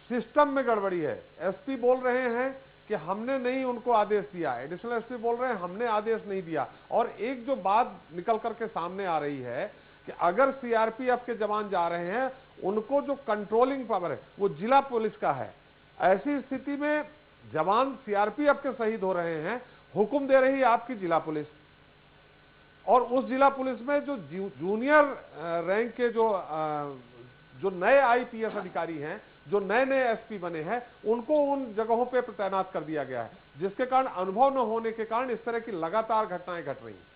सिस्टम में गड़बड़ी है। एसपी बोल रहे हैं कि हमने नहीं उनको आदेश दिया, एडिशनल एसपी बोल रहे हैं हमने आदेश नहीं दिया। और एक जो बात निकल करके सामने आ रही है कि अगर सीआरपीएफ के जवान जा रहे हैं, उनको जो कंट्रोलिंग पावर है वो जिला पुलिस का है। ऐसी स्थिति में जवान सीआरपीएफ के शहीद हो रहे हैं, हुक्म दे रही है आपकी जिला पुलिस, और उस जिला पुलिस में जो जूनियर रैंक के जो नए आईपीएस अधिकारी हैं, जो नए नए एसपी बने हैं, उनको उन जगहों पे तैनात कर दिया गया है, जिसके कारण अनुभव न होने के कारण इस तरह की लगातार घटनाएं घट रही हैं।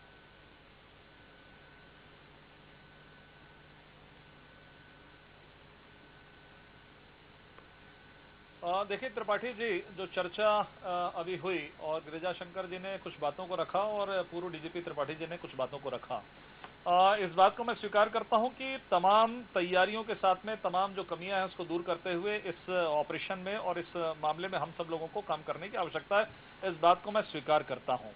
देखिए त्रिपाठी जी, जो चर्चा अभी हुई और गिरिराज शंकर जी ने कुछ बातों को रखा और पूर्व डीजीपी त्रिपाठी जी ने कुछ बातों को रखा, इस बात को मैं स्वीकार करता हूं कि तमाम तैयारियों के साथ में तमाम जो कमियां हैं उसको दूर करते हुए इस ऑपरेशन में और इस मामले में हम सब लोगों को काम करने की आवश्यकता है, इस बात को मैं स्वीकार करता हूं।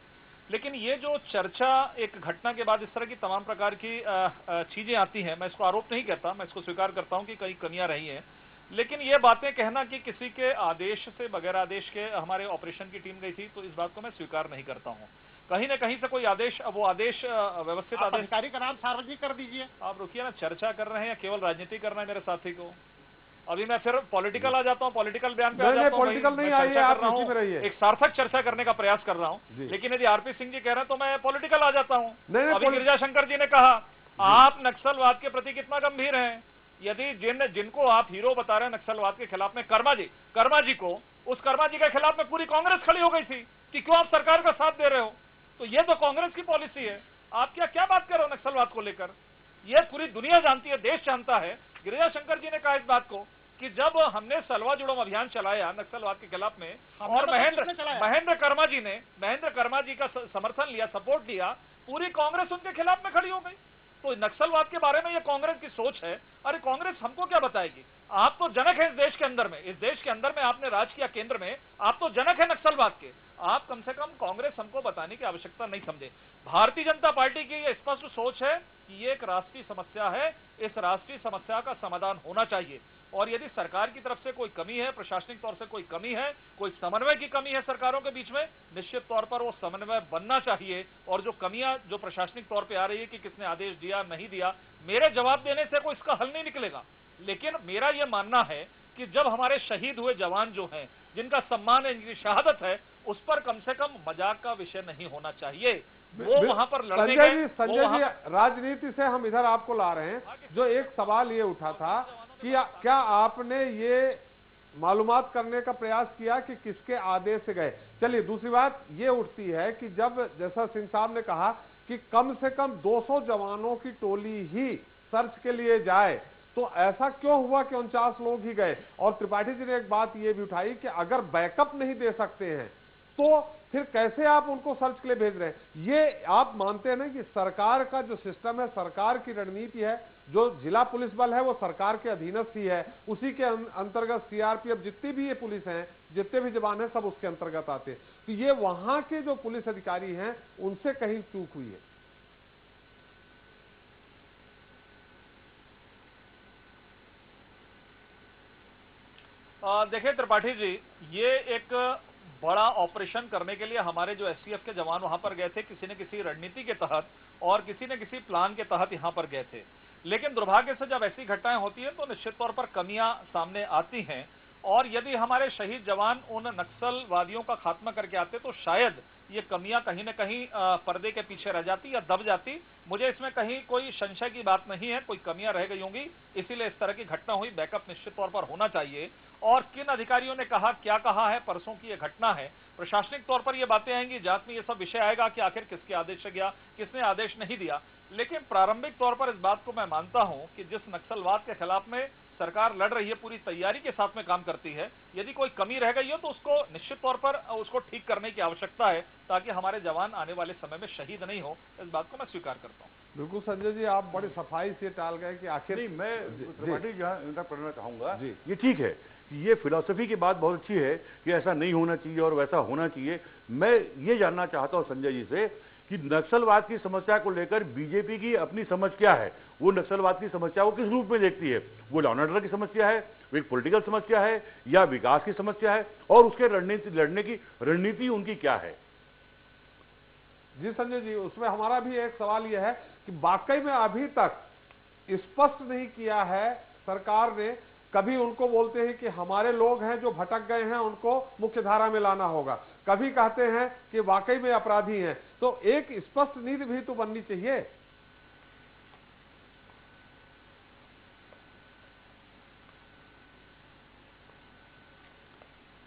लेकिन ये जो चर्चा एक घटना के बाद इस तरह की तमाम प्रकार की चीजें आती हैं, मैं इसको आरोप नहीं कहता, मैं इसको स्वीकार करता हूं कि कई कमियां रही हैं, लेकिन ये बातें कहना कि किसी के आदेश से, बगैर आदेश के हमारे ऑपरेशन की टीम गई थी, तो इस बात को मैं स्वीकार नहीं करता हूं। कहीं न कहीं से कोई आदेश, वो आदेश व्यवस्थित आदेश, अधिकारी का नाम सार्वजनिक कर दीजिए। आप रुकिए ना, चर्चा कर रहे हैं या केवल राजनीति करना है मेरे साथी को? अभी मैं फिर पॉलिटिकल आ जाता हूँ, पॉलिटिकल बयान पे आ जाता हूँ। पॉलिटिकल नहीं आई है, आप इसी में रहिए। एक सार्थक चर्चा करने का प्रयास कर रहा हूँ, लेकिन यदि आरपी सिंह जी कह रहे हैं तो मैं पॉलिटिकल आ जाता हूँ। अभी गिरिराज शंकर जी ने कहा आप नक्सलवाद के प्रति कितना गंभीर हैं। यदि जिनको आप हीरो बता रहे हैं नक्सलवाद के खिलाफ में, कर्मा जी को उस कर्मा जी के खिलाफ में पूरी कांग्रेस खड़ी हो गई थी कि क्यों आप सरकार का साथ दे रहे हो। तो ये तो कांग्रेस की पॉलिसी है। आप क्या बात कर रहे हो नक्सलवाद को लेकर? ये पूरी दुनिया जानती है, देश जानता है। गिरिजा शंकर जी ने कहा इस बात को कि जब हमने सलवा जुड़म अभियान चलाया नक्सलवाद के खिलाफ में, और महेंद्र कर्मा जी का समर्थन लिया, सपोर्ट लिया, पूरी कांग्रेस उनके खिलाफ में खड़ी हो गई। तो नक्सलवाद के बारे में ये कांग्रेस की सोच है। अरे कांग्रेस हमको क्या बताएगी? आप तो जनक है इस देश के अंदर में, इस देश के अंदर में आपने राज किया केंद्र में, आप तो जनक है नक्सलवाद के। आप कम से कम कांग्रेस हमको बताने की आवश्यकता नहीं समझे। भारतीय जनता पार्टी की ये स्पष्ट सोच है कि ये एक राष्ट्रीय समस्या है, इस राष्ट्रीय समस्या का समाधान होना चाहिए। और यदि सरकार की तरफ से कोई कमी है, प्रशासनिक तौर से कोई कमी है, कोई समन्वय की कमी है सरकारों के बीच में, निश्चित तौर पर वो समन्वय बनना चाहिए। और जो कमियां जो प्रशासनिक तौर पे आ रही है कि किसने आदेश दिया नहीं दिया, मेरे जवाब देने से कोई इसका हल नहीं निकलेगा। लेकिन मेरा यह मानना है कि जब हमारे शहीद हुए जवान जो हैं, जिनका सम्मान है, जिनकी शहादत है, उस पर कम से कम मजाक का विषय नहीं होना चाहिए। वो वहां पर लड़ने गए। संजय जी, राजनीति से हम इधर आपको ला रहे हैं। जो एक सवाल ये उठा था कि क्या आपने ये मालूमात करने का प्रयास किया कि किसके आदेश से गए? चलिए, दूसरी बात ये उठती है कि जब जैसा सिंह साहब ने कहा कि कम से कम 200 जवानों की टोली ही सर्च के लिए जाए, तो ऐसा क्यों हुआ कि 49 लोग ही गए? और त्रिपाठी जी ने एक बात ये भी उठाई कि अगर बैकअप नहीं दे सकते हैं तो फिर कैसे आप उनको सर्च के लिए भेज रहे हैं? ये आप मानते हैं ना कि सरकार का जो सिस्टम है, सरकार की रणनीति है, जो जिला पुलिस बल है वो सरकार के अधीनस्थ ही है, उसी के अंतर्गत सीआरपीएफ जितनी भी ये पुलिस हैं, जितने भी जवान हैं, सब उसके अंतर्गत आते हैं। तो ये वहां के जो पुलिस अधिकारी हैं उनसे कहीं चूक हुई है। देखिए त्रिपाठी जी, ये एक बड़ा ऑपरेशन करने के लिए हमारे जो एसटीएफ के जवान वहां पर गए थे, किसी न किसी रणनीति के तहत और किसी न किसी प्लान के तहत यहां पर गए थे। लेकिन दुर्भाग्य से जब ऐसी घटनाएं होती है तो निश्चित तौर पर कमियां सामने आती हैं। और यदि हमारे शहीद जवान उन नक्सलवादियों का खात्मा करके आते तो शायद ये कमियां कहीं न कहीं पर्दे के पीछे रह जाती या दब जाती। मुझे इसमें कहीं कोई संशय की बात नहीं है, कोई कमियां रह गई होंगी, इसीलिए इस तरह की घटना हुई। बैकअप निश्चित तौर पर होना चाहिए। और किन अधिकारियों ने कहा, क्या कहा है, परसों की ये घटना है। प्रशासनिक तौर पर ये बातें आएंगी, जांच में ये सब विषय आएगा कि आखिर किसके आदेश से गया, किसने आदेश नहीं दिया। लेकिन प्रारंभिक तौर पर इस बात को मैं मानता हूं कि जिस नक्सलवाद के खिलाफ में सरकार लड़ रही है, पूरी तैयारी के साथ में काम करती है। यदि कोई कमी रह गई हो तो उसको निश्चित तौर पर उसको ठीक करने की आवश्यकता है, ताकि हमारे जवान आने वाले समय में शहीद नहीं हो। इस बात को मैं स्वीकार करता हूँ। बिल्कुल संजय जी, आप बड़ी सफाई से टाल गए कि आखिर नहीं, मैं त्रिपाठी जहां पढ़ना चाहूंगा, ये ठीक है कि ये फिलॉसफी की बात बहुत अच्छी है कि ऐसा नहीं होना चाहिए और वैसा होना चाहिए। मैं ये जानना चाहता हूं संजय जी से कि नक्सलवाद की समस्या को लेकर बीजेपी की अपनी समझ क्या है? वो नक्सलवाद की समस्या को किस रूप में देखती है? वो लॉ एंड ऑर्डर की समस्या है, वो एक पॉलिटिकल समस्या है, या विकास की समस्या है? और उसके लड़ने की रणनीति उनकी क्या है? जी संजय जी, उसमें हमारा भी एक सवाल यह है कि वाकई में अभी तक स्पष्ट नहीं किया है सरकार ने। कभी उनको बोलते हैं कि हमारे लोग हैं जो भटक गए हैं, उनको मुख्य धारा में लाना होगा, कभी कहते हैं कि वाकई में अपराधी हैं। तो एक स्पष्ट नीति भी तो बननी चाहिए।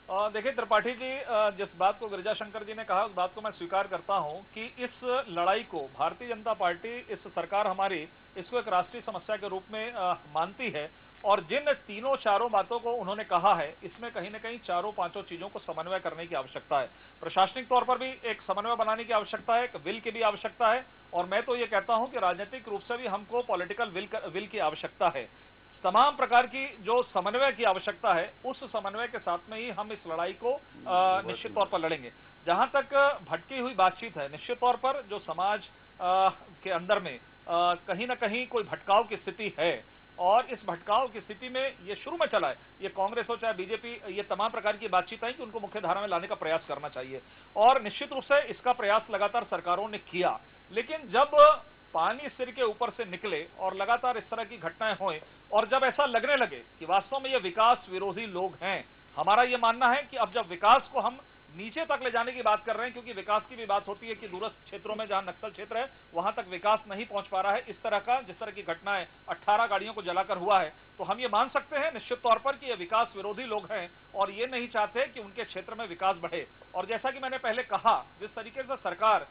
देखिए त्रिपाठी जी, जिस बात को गिरिजा शंकर जी ने कहा उस बात को मैं स्वीकार करता हूं कि इस लड़ाई को भारतीय जनता पार्टी, इस सरकार हमारी, इसको एक राष्ट्रीय समस्या के रूप में मानती है। और जिन तीनों चारों बातों को उन्होंने कहा है, इसमें कहीं न कहीं चारों पांचों चीजों को समन्वय करने की आवश्यकता है। प्रशासनिक तौर पर भी एक समन्वय बनाने की आवश्यकता है, एक विल की भी आवश्यकता है। और मैं तो ये कहता हूं कि राजनीतिक रूप से भी हमको पॉलिटिकल विल की आवश्यकता है। तमाम प्रकार की जो समन्वय की आवश्यकता है, उस समन्वय के साथ में ही हम इस लड़ाई को निश्चित तौर पर लड़ेंगे। जहां तक भटकी हुई बातचीत है, निश्चित तौर पर जो समाज के अंदर में कहीं ना कहीं कोई भटकाव की स्थिति है, और इस भटकाव की स्थिति में ये शुरू में चला है, ये कांग्रेस हो चाहे बीजेपी, ये तमाम प्रकार की बातचीत है कि उनको मुख्य धारा में लाने का प्रयास करना चाहिए। और निश्चित रूप से इसका प्रयास लगातार सरकारों ने किया। लेकिन जब पानी सिर के ऊपर से निकले और लगातार इस तरह की घटनाएं हुए, और जब ऐसा लगने लगे कि वास्तव में ये विकास विरोधी लोग हैं, हमारा ये मानना है कि अब जब विकास को हम नीचे तक ले जाने की बात कर रहे हैं, क्योंकि विकास की भी बात होती है कि दूरस्थ क्षेत्रों में जहां नक्सल क्षेत्र है वहां तक विकास नहीं पहुंच पा रहा है, इस तरह का जिस तरह की घटनाएं 18 गाड़ियों को जलाकर हुआ है, तो हम ये मान सकते हैं निश्चित तौर पर कि ये विकास विरोधी लोग हैं और ये नहीं चाहते कि उनके क्षेत्र में विकास बढ़े। और जैसा कि मैंने पहले कहा, जिस तरीके से सरकार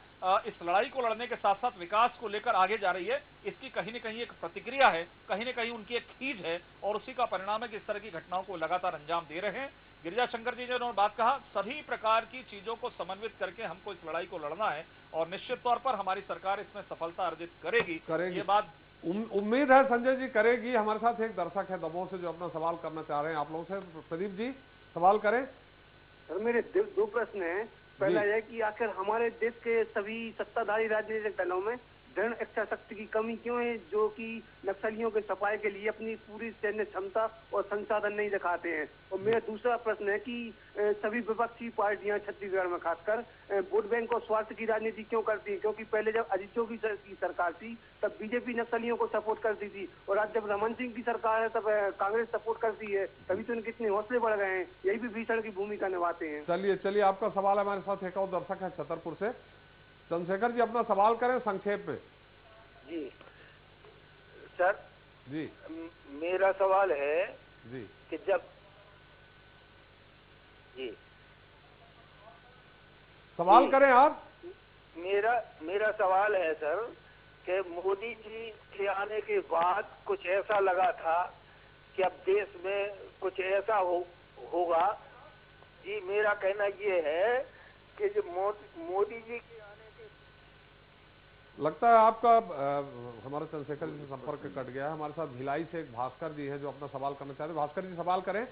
इस लड़ाई को लड़ने के साथ साथ विकास को लेकर आगे जा रही है, इसकी कहीं न कहीं एक प्रतिक्रिया है, कहीं न कहीं उनकी एक खींच है, और उसी का परिणाम है कि इस तरह की घटनाओं को लगातार अंजाम दे रहे हैं। गिरिजा शंकर जी ने उन्होंने बात कहा, सभी प्रकार की चीजों को समन्वित करके हमको इस लड़ाई को लड़ना है और निश्चित तौर पर हमारी सरकार इसमें सफलता अर्जित करेगी। ये बात उम्मीद है संजय जी करेगी। हमारे साथ एक दर्शक है दमोह से जो अपना सवाल करना चाह रहे हैं आप लोगों से। प्रदीप जी सवाल करें। सर मेरे दो प्रश्न हैं। पहला यह कि आखिर हमारे देश के सभी सत्ताधारी राजनीतिक दलों में दृढ़ इच्छा शक्ति की कमी क्यों है, जो कि नक्सलियों के सफाई के लिए अपनी पूरी सैन्य क्षमता और संसाधन नहीं दिखाते हैं। और मेरा दूसरा प्रश्न है कि सभी विपक्षी पार्टियां छत्तीसगढ़ में खासकर वोट बैंक और स्वार्थ की राजनीति क्यों करती है, क्योंकि पहले जब अजीत जोगी की सरकार थी तब बीजेपी नक्सलियों को सपोर्ट करती थी, और आज जब रमन सिंह की सरकार है तब कांग्रेस सपोर्ट करती है, तभी तो इनके इतने हौसले बढ़ गए हैं। यही भी भीषण की भूमिका निभाते हैं। चलिए आपका सवाल है। हमारे साथ एक और दर्शक है छतरपुर से। चंद्रशेखर जी अपना सवाल करें संक्षेप में। जी सर जी मेरा सवाल है जी कि जब जी सवाल जी, करें आप। मेरा सवाल है सर कि मोदी जी के आने के बाद कुछ ऐसा लगा था कि अब देश में कुछ ऐसा होगा। जी मेरा कहना ये है कि जो मोदी जी के आने के लगता है आपका हमारे चंद्रशेखर जी से संपर्क कट गया है। हमारे साथ भिलाई से एक भास्कर जी हैं जो अपना सवाल करना चाहते हैं। भास्कर जी सवाल करें।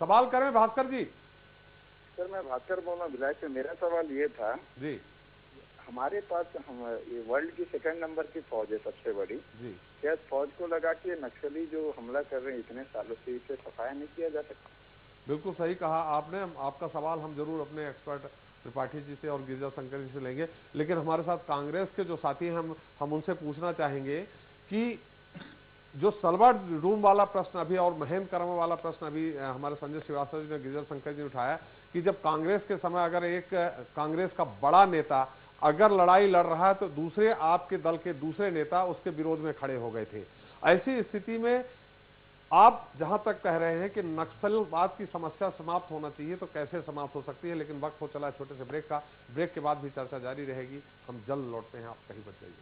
सवाल करें भास्कर जी। सर मैं भास्कर बोल रहा हूँ भिलाई से। मेरा सवाल ये था जी, हमारे पास ये वर्ल्ड की 2nd नंबर की फौज है सबसे बड़ी जी, क्या फौज को लगा के नक्सली जो हमला कर रहे हैं इतने सालों से, इसे सफाया नहीं किया जा सकता? बिल्कुल सही कहा आपने। आपका सवाल हम जरूर अपने एक्सपर्ट त्रिपाठी जी से और गिरिजा शंकर जी से लेंगे, लेकिन हमारे साथ कांग्रेस के जो साथी हैं हम उनसे पूछना चाहेंगे कि जो सलवा रूम वाला प्रश्न अभी और महेंद्र कर्म वाला प्रश्न अभी हमारे संजय श्रीवास्तव जी ने गिरिजा शंकर जी ने उठाया कि जब कांग्रेस के समय अगर एक कांग्रेस का बड़ा नेता अगर लड़ाई लड़ रहा है तो दूसरे आपके दल के दूसरे नेता उसके विरोध में खड़े हो गए थे। ऐसी स्थिति में आप जहां तक कह रहे हैं कि नक्सलवाद की समस्या समाप्त होना चाहिए, तो कैसे समाप्त हो सकती है? लेकिन वक्त हो चला है छोटे से ब्रेक का। ब्रेक के बाद भी चर्चा जारी रहेगी। हम जल्द लौटते हैं, आप कहीं मत जाइए।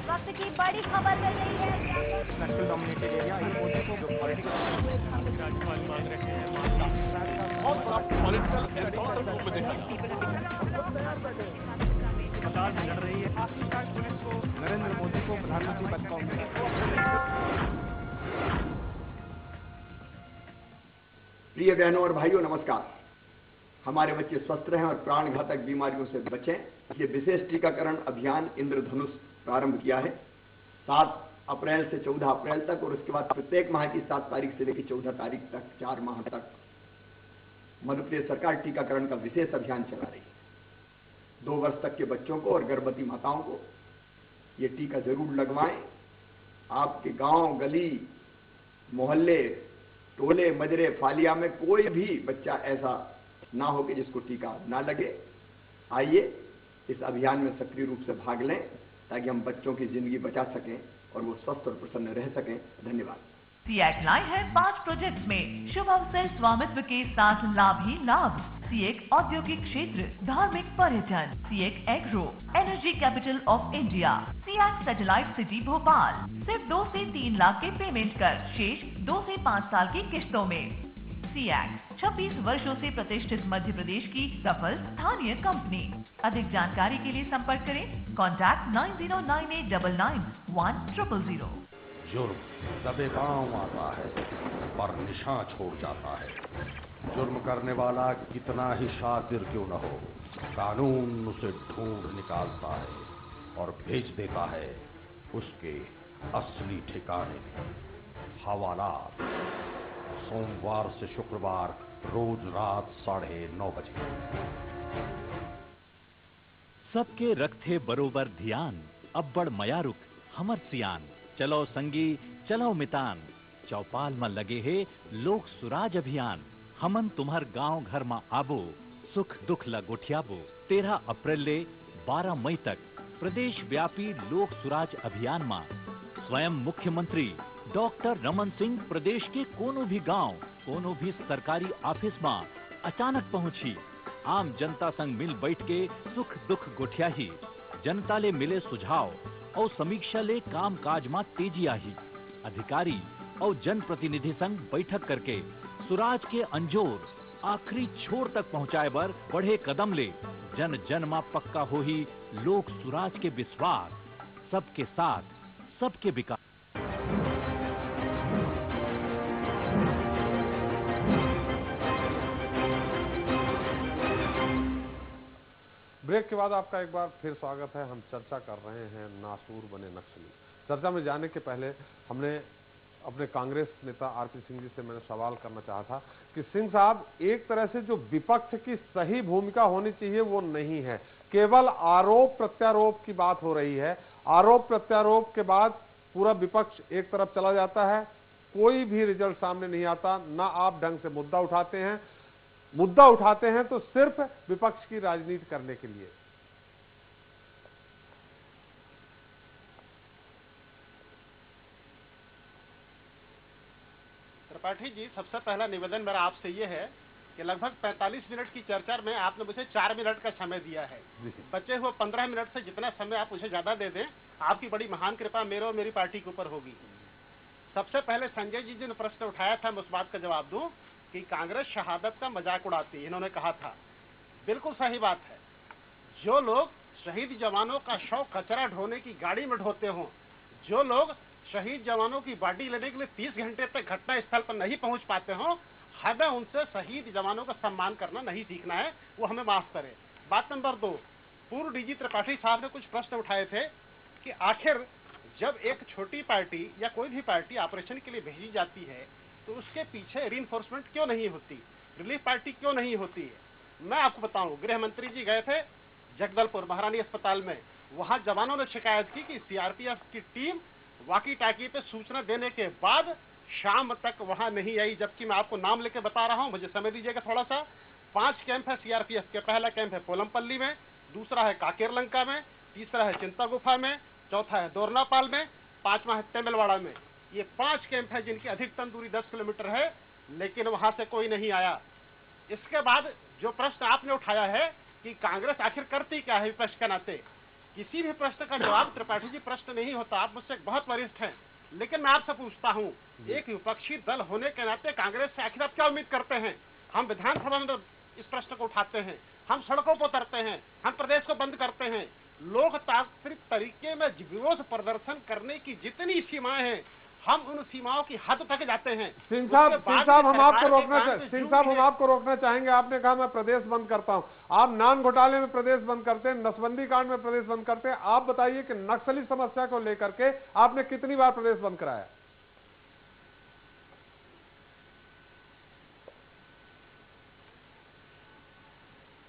वक्त की बड़ी खबर मिल रही है। नक्सल डोमिनेटेड एरिया मोदी को जो राज्यपाल मांग रहे हैं बहुत बड़ा पॉलिटिकल एनकाउंटर में देखा लड़ रही है। पाकिस्तान पुलिस को नरेंद्र मोदी को प्रधानमंत्री पद का उम्मीदवार। प्रिय बहनों और भाइयों नमस्कार। हमारे बच्चे स्वस्थ रहें और प्राण घातक बीमारियों से बचें, ये विशेष टीकाकरण अभियान इंद्रधनुष प्रारंभ किया है। 7 अप्रैल से 14 अप्रैल तक और उसके बाद प्रत्येक माह की 7 तारीख से लेकर 14 तारीख तक 4 माह तक मध्य प्रदेश सरकार टीकाकरण का विशेष अभियान चला रही है। 2 वर्ष तक के बच्चों को और गर्भवती माताओं को ये टीका जरूर लगवाएं। आपके गांव, गली, मोहल्ले, टोले, मजरे, फालिया में कोई भी बच्चा ऐसा ना हो कि जिसको टीका ना लगे। आइए इस अभियान में सक्रिय रूप से भाग लें ताकि हम बच्चों की जिंदगी बचा सकें और वो स्वस्थ और प्रसन्न रह सकें। धन्यवाद। सीएक लाए है 5 प्रोजेक्ट्स में शुभ अवसर स्वामित्व के साथ लाभ ही लाभ। सीएक औद्योगिक क्षेत्र, धार्मिक पर्यटन, सीएक agro, energy capital of India, सीएक सैटेलाइट सिटी भोपाल। सिर्फ 2 से 3 लाख के पेमेंट कर शेष 2 से 5 साल की किस्तों में। सीएक 26 वर्षों से प्रतिष्ठित मध्य प्रदेश की सफल स्थानीय कंपनी। अधिक जानकारी के लिए संपर्क करें कॉन्टैक्ट 9098991000। जुर्म दबे पांव आता है पर निशान छोड़ जाता है। जुर्म करने वाला कितना ही शातिर क्यों न हो, कानून उसे ढूंढ निकालता है और भेज देता है उसके असली ठिकाने में। हवालात सोमवार से शुक्रवार रोज रात 9:30 बजे। सबके रखते बरोबर ध्यान, अब्बड़ मयारुक हमर सियान। चलो संगी चलो मितान, चौपाल में लगे है लोक सुराज अभियान। हमन तुम्हार गांव घर में आबो, सुख दुख लगोठियाबो 13 अप्रैल ले 12 मई तक प्रदेश व्यापी लोक सुराज अभियान में स्वयं मुख्यमंत्री डॉक्टर रमन सिंह प्रदेश के कोनो भी गांव, कोनो भी सरकारी ऑफिस में अचानक पहुंची आम जनता संग मिल बैठ के सुख दुख गोठियाही, जनता ले मिले सुझाव और समीक्षा ले काम काज में तेजी आई। अधिकारी और जनप्रतिनिधि संग बैठक करके सुराज के अंजोर आखिरी छोर तक पहुंचाए बर बढ़े कदम ले जन जन में पक्का हो ही लोक सुराज के विश्वास, सबके साथ सबके विकास। ब्रेक के बाद आपका एक बार फिर स्वागत है। हम चर्चा कर रहे हैं नासूर बने नक्सली। चर्चा में जाने के पहले हमने अपने कांग्रेस नेता आरपी सिंह जी से मैंने सवाल करना चाहा था कि सिंह साहब, एक तरह से जो विपक्ष की सही भूमिका होनी चाहिए वो नहीं है, केवल आरोप प्रत्यारोप की बात हो रही है। आरोप प्रत्यारोप के बाद पूरा विपक्ष एक तरफ चला जाता है, कोई भी रिजल्ट सामने नहीं आता, ना आप ढंग से मुद्दा उठाते हैं। मुद्दा उठाते हैं तो सिर्फ विपक्ष की राजनीति करने के लिए। त्रिपाठी जी, सबसे पहला निवेदन मेरा आपसे ये है कि लगभग 45 मिनट की चर्चा में आपने मुझे 4 मिनट का समय दिया है। बचे हुए 15 मिनट से जितना समय आप मुझे ज्यादा दे दें, आपकी बड़ी महान कृपा मेरे और मेरी पार्टी के ऊपर होगी। सबसे पहले संजय जी ने प्रश्न उठाया था, मैं उस बात का जवाब दूं कि कांग्रेस शहादत का मजाक उड़ाती है, इन्होंने कहा था। बिल्कुल सही बात है। जो लोग शहीद जवानों का शव कचरा ढोने की गाड़ी में ढोते हों, जो लोग शहीद जवानों की बॉडी लेने के लिए 30 घंटे तक घटना स्थल पर नहीं पहुंच पाते हों, हमें उनसे शहीद जवानों का सम्मान करना नहीं सीखना है, वो हमें माफ करे। बात नंबर 2, पूर्व डीजी त्रिपाठी साहब ने कुछ प्रश्न उठाए थे कि आखिर जब एक छोटी पार्टी या कोई भी पार्टी ऑपरेशन के लिए भेजी जाती है तो उसके पीछे रीइंफोर्समेंट क्यों नहीं होती, रिलीफ पार्टी क्यों नहीं होती है। मैं आपको बताऊं, गृह मंत्री जी गए थे जगदलपुर महारानी अस्पताल में, वहां जवानों ने शिकायत की कि सीआरपीएफ की टीम वाकी टाकी पे सूचना देने के बाद शाम तक वहां नहीं आई। जबकि मैं आपको नाम लेके बता रहा हूं, मुझे समय दीजिएगा थोड़ा सा। 5 कैंप है सीआरपीएफ के। पहला कैंप है पोलमपल्ली में, दूसरा है काकेरलंका में, तीसरा है चिंता गुफा में, चौथा है दोरनापाल में, 5वां है तमिलवाड़ा में। ये 5 कैंप है जिनकी अधिकतम दूरी 10 किलोमीटर है, लेकिन वहां से कोई नहीं आया। इसके बाद जो प्रश्न आपने उठाया है कि कांग्रेस आखिर करती क्या है विपक्ष के नाते, किसी भी प्रश्न का जवाब त्रिपाठी जी प्रश्न नहीं होता। आप मुझसे बहुत वरिष्ठ हैं, लेकिन मैं आपसे पूछता हूं, एक विपक्षी दल होने के नाते कांग्रेस से आखिर आप क्या उम्मीद करते हैं। हम विधानसभा में इस प्रश्न को उठाते हैं, हम सड़कों पर उतरते हैं, हम प्रदेश को बंद करते हैं। लोकतांत्रिक तरीके में विरोध प्रदर्शन करने की जितनी सीमाएं हैं, हम उन सीमाओं की हद तक जाते हैं। सिंह साहब हम आपको रोकना चाहेंगे। आपने कहा मैं प्रदेश बंद करता हूं, आप नान घोटाले में प्रदेश बंद करते हैं, नसबंदी कांड में प्रदेश बंद करते हैं। आप बताइए कि नक्सली समस्या को लेकर के आपने कितनी बार प्रदेश बंद कराया।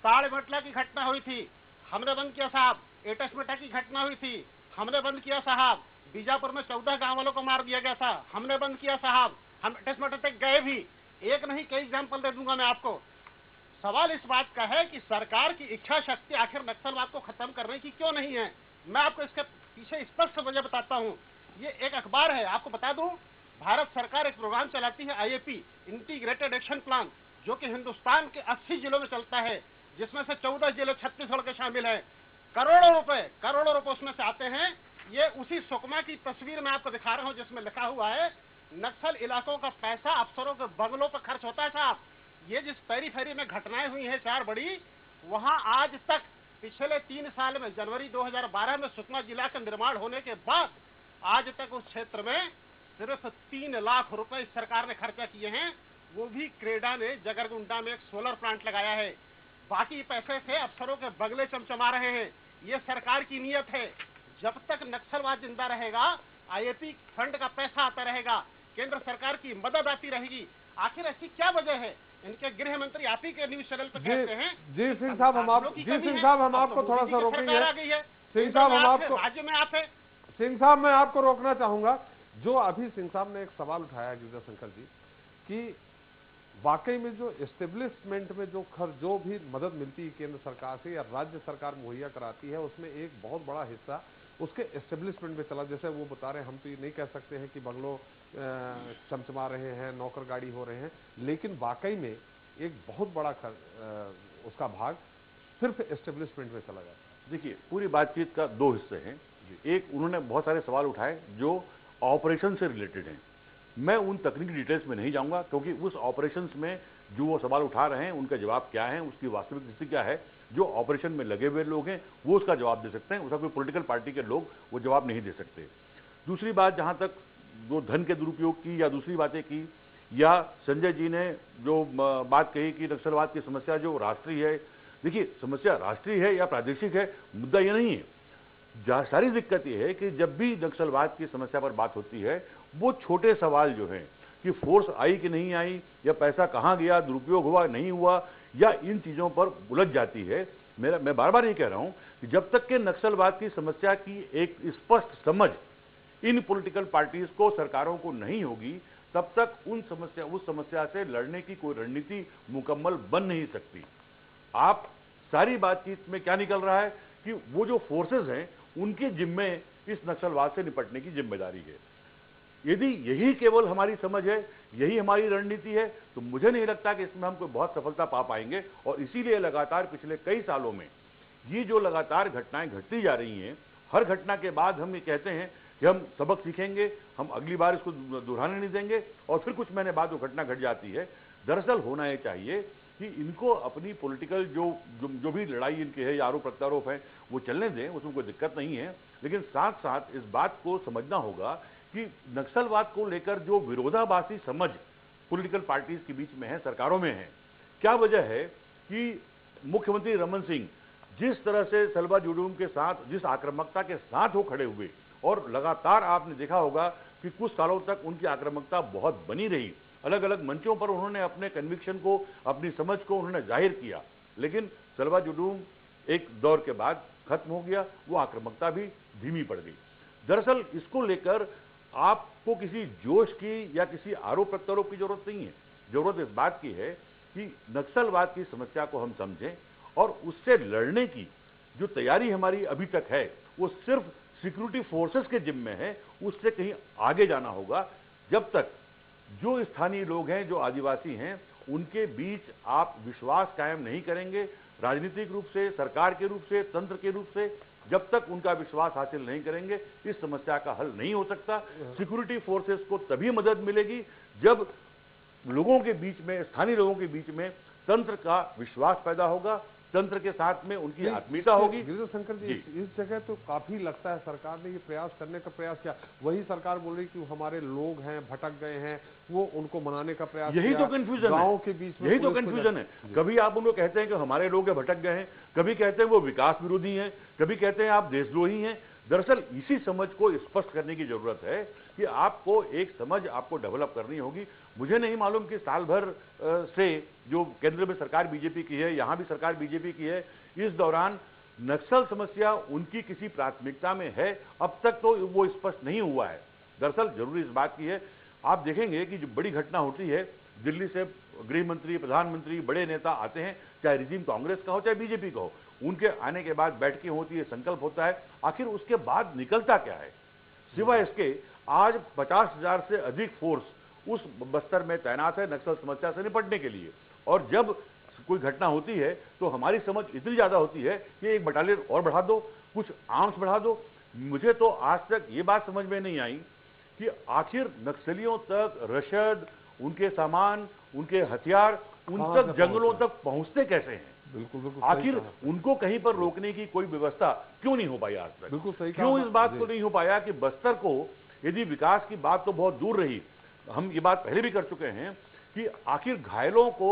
ताड़मेटला की घटना हुई थी, हमने बंद किया साहब। एटसमेटा की घटना हुई थी, हमने बंद किया साहब। बीजापुर में 14 गांव वालों को मार दिया गया था, हमने बंद किया साहब। हम एटसमेटा तक गए भी, एक नहीं कई एग्जाम्पल दे दूंगा मैं आपको। सवाल इस बात का है कि सरकार की इच्छा शक्ति आखिर नक्सलवाद को खत्म करने की क्यों नहीं है। मैं आपको इसके पीछे स्पष्ट वजह बताता हूँ। ये एक अखबार है, आपको बता दूं, भारत सरकार एक प्रोग्राम चलाती है IAP, इंटीग्रेटेड एक्शन प्लान, जो कि हिंदुस्तान के 80 जिलों में चलता है, जिसमें से 14 जिले छत्तीसगढ़ के शामिल है। करोड़ों रुपए उसमें से आते हैं। ये उसी सुकमा की तस्वीर मैं आपको दिखा रहा हूं, जिसमें लिखा हुआ है नक्सल इलाकों का पैसा अफसरों के बंगलों पर खर्च होता है साहब। ये जिस पेरीफेरी में घटनाएं हुई हैं 4 बड़ी, वहां आज तक पिछले 3 साल में, जनवरी 2012 में सुकमा जिला का निर्माण होने के बाद आज तक उस क्षेत्र में सिर्फ 3 लाख रुपए सरकार ने खर्चा किए हैं। वो भी क्रेडा ने जगरगुंडा में एक सोलर प्लांट लगाया है। बाकी पैसे से अफसरों के बगले चमचमा रहे हैं। ये सरकार की नीयत है। जब तक नक्सलवाद जिंदा रहेगा, IAP फंड का पैसा आता रहेगा, केंद्र सरकार की मदद आती रहेगी। आखिर ऐसी क्या वजह है। इनके गृह मंत्री आप ही के न्यूज चैनल पर कहते हैं। जी सिंह साहब हम आपको थोड़ा सा रोकेंगे। सिंह साहब हम आपको राज्य में आप है। सिंह साहब मैं आपको रोकना चाहूंगा। जो अभी सिंह साहब ने एक सवाल उठाया गिरिजा शंकर जी कि वाकई में जो एस्टेब्लिशमेंट में जो भी मदद मिलती है केंद्र सरकार से या राज्य सरकार मुहैया कराती है, उसमें एक बहुत बड़ा हिस्सा उसके एस्टेब्लिशमेंट में चला। जैसे वो बता रहे हैं, हम तो ये नहीं कह सकते हैं कि बंगलों चमचमा रहे हैं, नौकर गाड़ी हो रहे हैं, लेकिन वाकई में एक बहुत बड़ा उसका भाग सिर्फ एस्टेब्लिशमेंट में चला जाता है। देखिए, पूरी बातचीत का दो हिस्से हैं। एक, उन्होंने बहुत सारे सवाल उठाए जो ऑपरेशन से रिलेटेड हैं। मैं उन तकनीकी डिटेल्स में नहीं जाऊंगा, क्योंकि उस ऑपरेशंस में जो वो सवाल उठा रहे हैं उनका जवाब क्या है, उसकी वास्तविक स्थिति क्या है, जो ऑपरेशन में लगे हुए लोग हैं वो उसका जवाब दे सकते हैं, उसका कोई पॉलिटिकल पार्टी के लोग वो जवाब नहीं दे सकते। दूसरी बात, जहां तक जो धन के दुरुपयोग की या दूसरी बातें की, या संजय जी ने जो बात कही कि नक्सलवाद की समस्या जो राष्ट्रीय है, देखिए समस्या राष्ट्रीय है या प्रादेशिक है, मुद्दा ये नहीं है। सारी दिक्कत ये है कि जब भी नक्सलवाद की समस्या पर बात होती है, वो छोटे सवाल जो हैं कि फोर्स आई कि नहीं आई, या पैसा कहां गया, दुरुपयोग हुआ नहीं हुआ, या इन चीजों पर उलझ जाती है। मैं बार बार ये कह रहा हूं कि जब तक के नक्सलवाद की समस्या की एक स्पष्ट समझ इन पॉलिटिकल पार्टीज को, सरकारों को नहीं होगी, तब तक उस समस्या से लड़ने की कोई रणनीति मुकम्मल बन नहीं सकती। आप सारी बातचीत में क्या निकल रहा है कि वो जो फोर्सेस हैं उनके जिम्मे इस नक्सलवाद से निपटने की जिम्मेदारी है। यदि यही केवल हमारी समझ है, यही हमारी रणनीति है, तो मुझे नहीं लगता कि इसमें हम कोई बहुत सफलता पा पाएंगे। और इसीलिए लगातार पिछले कई सालों में ये जो लगातार घटनाएं घटती जा रही हैं, हर घटना के बाद हम ये कहते हैं कि हम सबक सीखेंगे, हम अगली बार इसको दोहराने नहीं देंगे, और फिर कुछ महीने बाद वो घटना घट जाती है। दरअसल होना ये चाहिए कि इनको अपनी पॉलिटिकल जो भी लड़ाई इनकी है या आरोप प्रत्यारोप है वो चलने दें, उसमें कोई दिक्कत नहीं है। लेकिन साथ साथ इस बात को समझना होगा कि नक्सलवाद को लेकर जो विरोधाभासी समझ पॉलिटिकल पार्टीज के बीच में है, सरकारों में है, क्या वजह है कि मुख्यमंत्री रमन सिंह जिस तरह से सलवा जुडूम के साथ, जिस आक्रामकता के साथ वो खड़े हुए, और लगातार आपने देखा होगा कि कुछ सालों तक उनकी आक्रामकता बहुत बनी रही, अलग अलग मंचों पर उन्होंने अपने कन्विक्शन को, अपनी समझ को उन्होंने जाहिर किया, लेकिन सलवा जुडूम एक दौर के बाद खत्म हो गया, वो आक्रामकता भी धीमी पड़ गई। दरअसल इसको लेकर आपको किसी जोश की या किसी आरोप प्रत्यारोप की जरूरत नहीं है। जरूरत इस बात की है कि नक्सलवाद की समस्या को हम समझें, और उससे लड़ने की जो तैयारी हमारी अभी तक है वो सिर्फ सिक्योरिटी फोर्सेस के जिम्मे है, उससे कहीं आगे जाना होगा। जब तक जो स्थानीय लोग हैं, जो आदिवासी हैं, उनके बीच आप विश्वास कायम नहीं करेंगे, राजनीतिक रूप से, सरकार के रूप से, तंत्र के रूप से, जब तक उनका विश्वास हासिल नहीं करेंगे, इस समस्या का हल नहीं हो सकता। सिक्योरिटी फोर्सेस को तभी मदद मिलेगी जब लोगों के बीच में, स्थानीय लोगों के बीच में तंत्र का विश्वास पैदा होगा, तंत्र के साथ में उनकी आत्मीयता होगी। गिरिजा शंकर जी, इस जगह तो काफी लगता है सरकार ने ये प्रयास करने का प्रयास किया। वही सरकार बोल रही कि हमारे लोग हैं, भटक गए हैं, वो उनको मनाने का प्रयास, यही तो कंफ्यूजन है, गांव के बीच में यही तो कंफ्यूजन है। कभी आप उनको कहते हैं कि हमारे लोग भटक गए हैं, कभी कहते हैं वो विकास विरोधी हैं, कभी कहते हैं आप देशद्रोही हैं। दरअसल इसी समझ को स्पष्ट करने की जरूरत है कि आपको एक समझ आपको डेवलप करनी होगी। मुझे नहीं मालूम कि साल भर से जो केंद्र में सरकार बीजेपी की है, यहां भी सरकार बीजेपी की है, इस दौरान नक्सल समस्या उनकी किसी प्राथमिकता में है, अब तक तो वो स्पष्ट नहीं हुआ है। दरअसल जरूरी इस बात की है, आप देखेंगे कि जो बड़ी घटना होती है, दिल्ली से गृह मंत्री, प्रधानमंत्री, बड़े नेता आते हैं, चाहे रिजीम कांग्रेस का हो चाहे बीजेपी का हो, उनके आने के बाद बैठकें होती है, संकल्प होता है, आखिर उसके बाद निकलता क्या है? सिवाय इसके आज 50,000 से अधिक फोर्स उस बस्तर में तैनात है नक्सल समस्या से निपटने के लिए। और जब कोई घटना होती है तो हमारी समझ इतनी ज्यादा होती है कि एक बटालियन और बढ़ा दो, कुछ आर्म्स बढ़ा दो। मुझे तो आज तक ये बात समझ में नहीं आई कि आखिर नक्सलियों तक रसद, उनके सामान, उनके हथियार उन तक जंगलों तक पहुंचते कैसे हैं? बिल्कुल आखिर उनको कहीं पर रोकने की कोई व्यवस्था क्यों नहीं हो पाई आज तक? बिल्कुल सही। क्यों इस बात को नहीं हो पाया कि बस्तर को, यदि विकास की बात तो बहुत दूर रही, हम ये बात पहले भी कर चुके हैं कि आखिर घायलों को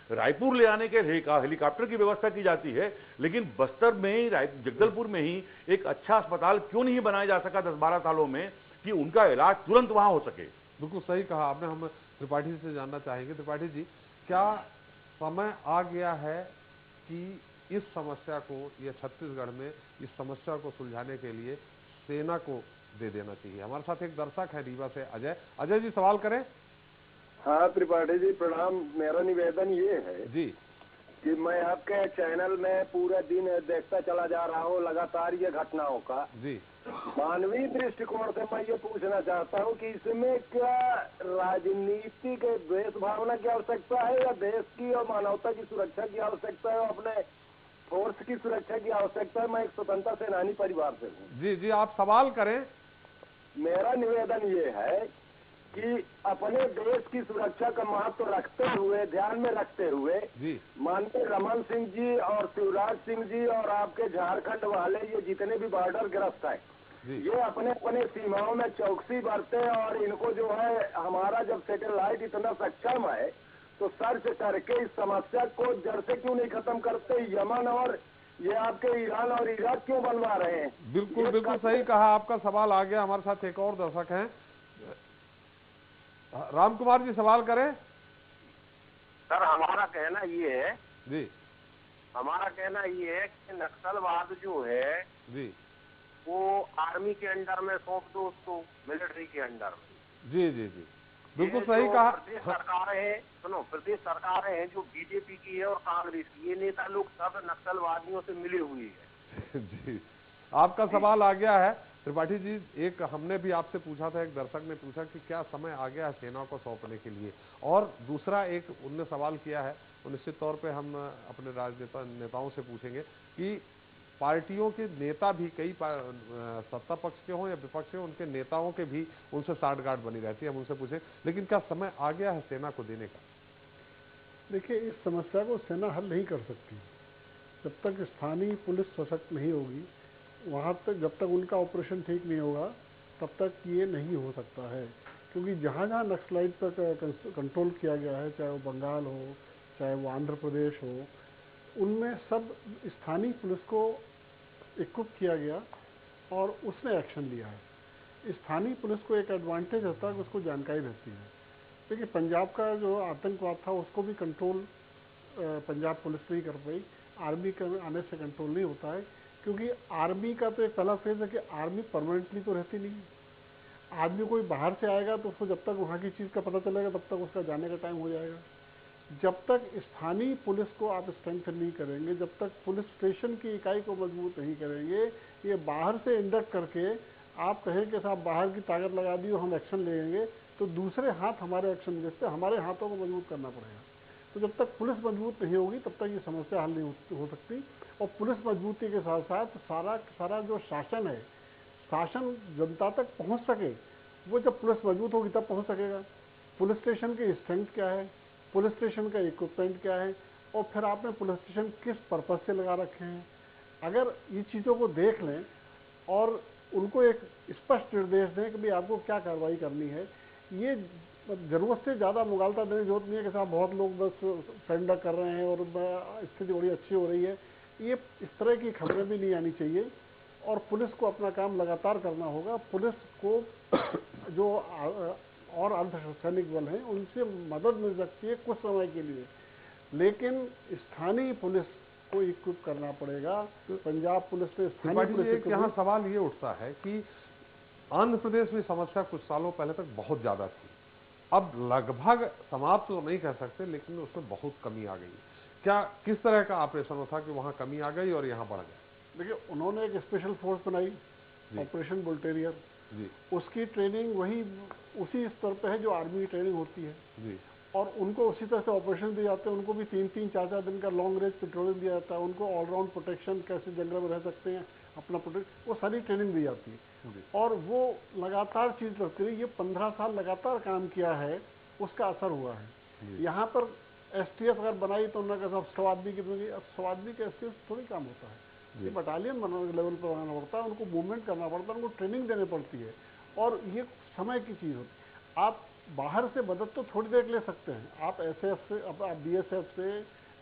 रायपुर ले आने के हेलीकॉप्टर की व्यवस्था की जाती है, लेकिन बस्तर में ही, जगदलपुर में ही एक अच्छा अस्पताल क्यों नहीं बनाया जा सका 10-12 सालों में कि उनका इलाज तुरंत वहां हो सके? बिल्कुल सही कहा आपने। हम त्रिपाठी से जानना चाहेंगे, त्रिपाठी जी, क्या समय आ गया है कि इस समस्या को, या छत्तीसगढ़ में इस समस्या को सुलझाने के लिए सेना को दे देना चाहिए? हमारे साथ एक दर्शक है रीवा से, अजय। अजय जी, सवाल करें। हाँ त्रिपाठी जी प्रणाम। मेरा निवेदन ये है जी कि मैं आपके चैनल में पूरे दिन देखता चला जा रहा हूँ लगातार ये घटनाओं का। जी मानवीय दृष्टिकोण से मैं ये पूछना चाहता हूँ कि इसमें क्या राजनीति के द्वेष भावना की आवश्यकता है या देश की और मानवता की सुरक्षा की आवश्यकता है और अपने फोर्स की सुरक्षा की आवश्यकता है। मैं एक स्वतंत्रता सेनानी परिवार से हूँ। जी जी आप सवाल करें। मेरा निवेदन ये है कि अपने देश की सुरक्षा का महत्व रखते हुए, ध्यान में रखते हुए माननीय रमन सिंह जी और शिवराज सिंह जी और आपके झारखंड वाले ये जितने भी बॉर्डर ग्रस्त हैं, ये अपने अपने सीमाओं में चौकसी बरते और इनको जो है हमारा जब सैटेलाइट इतना सक्षम है तो सर्च करके इस समस्या को जड़ से क्यों नहीं खत्म करते। यमन और ये आपके ईरान और इराक क्यों बनवा रहे हैं? बिल्कुल बिल्कुल सही कहा। आपका सवाल आ गया। हमारे साथ एक और दर्शक हैं, राम कुमार जी सवाल करें। सर हमारा कहना ये है जी, हमारा कहना ये है कि नक्सलवाद जो है जी वो आर्मी के अंडर में सौंप दो उसको, मिलिट्री के अंडर में। जी जी जी बिल्कुल सही कहा। प्रदेश सरकारें हैं, सुनो, प्रदेश सरकारें हैं जो बीजेपी की है और कांग्रेस की, ये नेता लोग सब नक्सलवादियों से मिली हुई है। जी आपका सवाल आ गया है त्रिपाठी जी। एक हमने भी आपसे पूछा था, एक दर्शक ने पूछा कि क्या समय आ गया है सेना को सौंपने के लिए, और दूसरा एक उनने सवाल किया है, तो निश्चित तौर पे हम अपने राजनेता नेताओं से पूछेंगे कि पार्टियों के नेता भी कई सत्ता पक्ष के हों या विपक्ष के, उनके नेताओं के भी उनसे साठगांठ बनी रहती है। हम उनसे पूछें लेकिन क्या समय आ गया है सेना को देने का? देखिए, इस समस्या को सेना हल नहीं कर सकती जब तक स्थानीय पुलिस सशक्त नहीं होगी। वहाँ तक जब तक उनका ऑपरेशन ठीक नहीं होगा तब तक ये नहीं हो सकता है, क्योंकि जहाँ जहाँ नक्सलाइट पर कंट्रोल किया गया है, चाहे वो बंगाल हो चाहे वो आंध्र प्रदेश हो, उनमें सब स्थानीय पुलिस को इक्विप किया गया और उसने एक्शन लिया है। स्थानीय पुलिस को एक एडवांटेज होता है कि उसको जानकारी रहती है। देखिए, पंजाब का जो आतंकवाद था उसको भी कंट्रोल पंजाब पुलिस नहीं कर पाई। आर्मी के आने से कंट्रोल नहीं होता है, क्योंकि आर्मी का तो एक पहला फेज है कि आर्मी परमानेंटली तो रहती नहीं है। आदमी कोई बाहर से आएगा तो उसको जब तक वहाँ की चीज़ का पता चलेगा तब तक उसका जाने का टाइम हो जाएगा। जब तक स्थानीय पुलिस को आप स्ट्रेंथन नहीं करेंगे, जब तक पुलिस स्टेशन की इकाई को मजबूत नहीं करेंगे, ये बाहर से इंडक्ट करके आप कहें कि साहब बाहर की ताकत लगा दी और हम एक्शन लेंगे, तो दूसरे हाथ हमारे एक्शन जैसे हमारे हाथों को मजबूत करना पड़ेगा। तो जब तक पुलिस मजबूत नहीं होगी तब तक ये समस्या हल नहीं हो सकती। और पुलिस मजबूती के साथ साथ सारा जो शासन है, शासन जनता तक पहुंच सके, वो जब पुलिस मजबूत होगी तब पहुंच सकेगा। पुलिस स्टेशन की स्ट्रेंथ क्या है, पुलिस स्टेशन का इक्विपमेंट क्या है, और फिर आपने पुलिस स्टेशन किस पर्पज से लगा रखे हैं। अगर ये चीज़ों को देख लें और उनको एक स्पष्ट निर्देश दें कि भाई आपको क्या कार्रवाई करनी है, ये जरूरत से ज़्यादा मुगालता देने की जरूरत नहीं है कि साहब बहुत लोग बस सरेंडर कर रहे हैं और स्थिति बड़ी अच्छी हो रही है। ये इस तरह की खबरें भी नहीं आनी चाहिए और पुलिस को अपना काम लगातार करना होगा। पुलिस को जो और अर्धसैनिक बल हैं उनसे मदद मिल सकती है कुछ समय के लिए, लेकिन स्थानीय पुलिस को इक्विप करना पड़ेगा। पंजाब पुलिस ने स्थानीय पुलिस, यहाँ सवाल ये उठता है कि आंध्र प्रदेश में समस्या कुछ सालों पहले तक बहुत ज्यादा थी, अब लगभग समाप्त तो नहीं कह सकते लेकिन उसमें बहुत कमी आ गई। क्या किस तरह का ऑपरेशन था कि वहां कमी आ गई और यहाँ बढ़ गया? देखिए, उन्होंने एक स्पेशल फोर्स बनाई, ऑपरेशन बुलटेरियर, उसकी ट्रेनिंग वही उसी स्तर पे है जो आर्मी की ट्रेनिंग होती है जी। और उनको उसी तरह से ऑपरेशन दिए जाते हैं। उनको भी 3-4 दिन का लॉन्ग रेंज पेट्रोलिंग दिया जाता है। उनको ऑलराउंड प्रोटेक्शन, कैसे जंगल में रह सकते हैं, अपना प्रोटेक्ट, वो सारी ट्रेनिंग दी जाती है और वो लगातार चीज करती रही। ये 15 साल लगातार काम किया है, उसका असर हुआ है। यहाँ पर STF अगर बनाई तो उन्होंने कहा 100 आदमी की बनेगी। अब 100 आदमी के STF थोड़ी काम होता है, ये बटालियन बनाने के लेवल पर बनाना पड़ता है, उनको मूवमेंट करना पड़ता है, उनको ट्रेनिंग देनी पड़ती है और ये समय की चीज़ होती है। आप बाहर से मदद तो थोड़ी देर ले सकते हैं, आप SF से, आप BSF से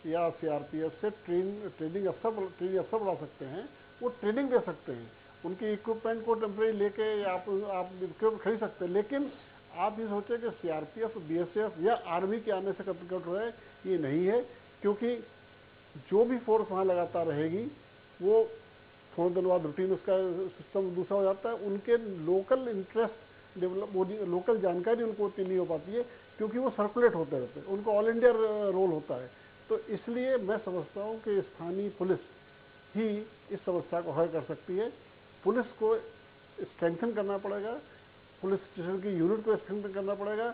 या CRPF से ट्रेनिंग अफसर बुला सकते हैं, वो ट्रेनिंग दे सकते हैं, उनके इक्विपमेंट को टेम्परेरी लेके आप इक्विपमेंट खरीद सकते हैं। लेकिन आप ये सोचें कि CRPF, BSF या आर्मी के आने से कट रहा है, ये नहीं है, क्योंकि जो भी फोर्स वहाँ लगातार रहेगी वो थोड़े दिन बाद रूटीन उसका सिस्टम दूसरा हो जाता है। उनके लोकल इंटरेस्ट डेवलप, लोकल जानकारी उनको उतनी नहीं हो पाती है, क्योंकि वो सर्कुलेट होते रहते हैं, उनको ऑल इंडिया रोल होता है। तो इसलिए मैं समझता हूँ कि स्थानीय पुलिस ही इस समस्या को हल कर सकती है। पुलिस को स्ट्रेंथन करना पड़ेगा, पुलिस स्टेशन की यूनिट को स्ट्रेंथन करना पड़ेगा,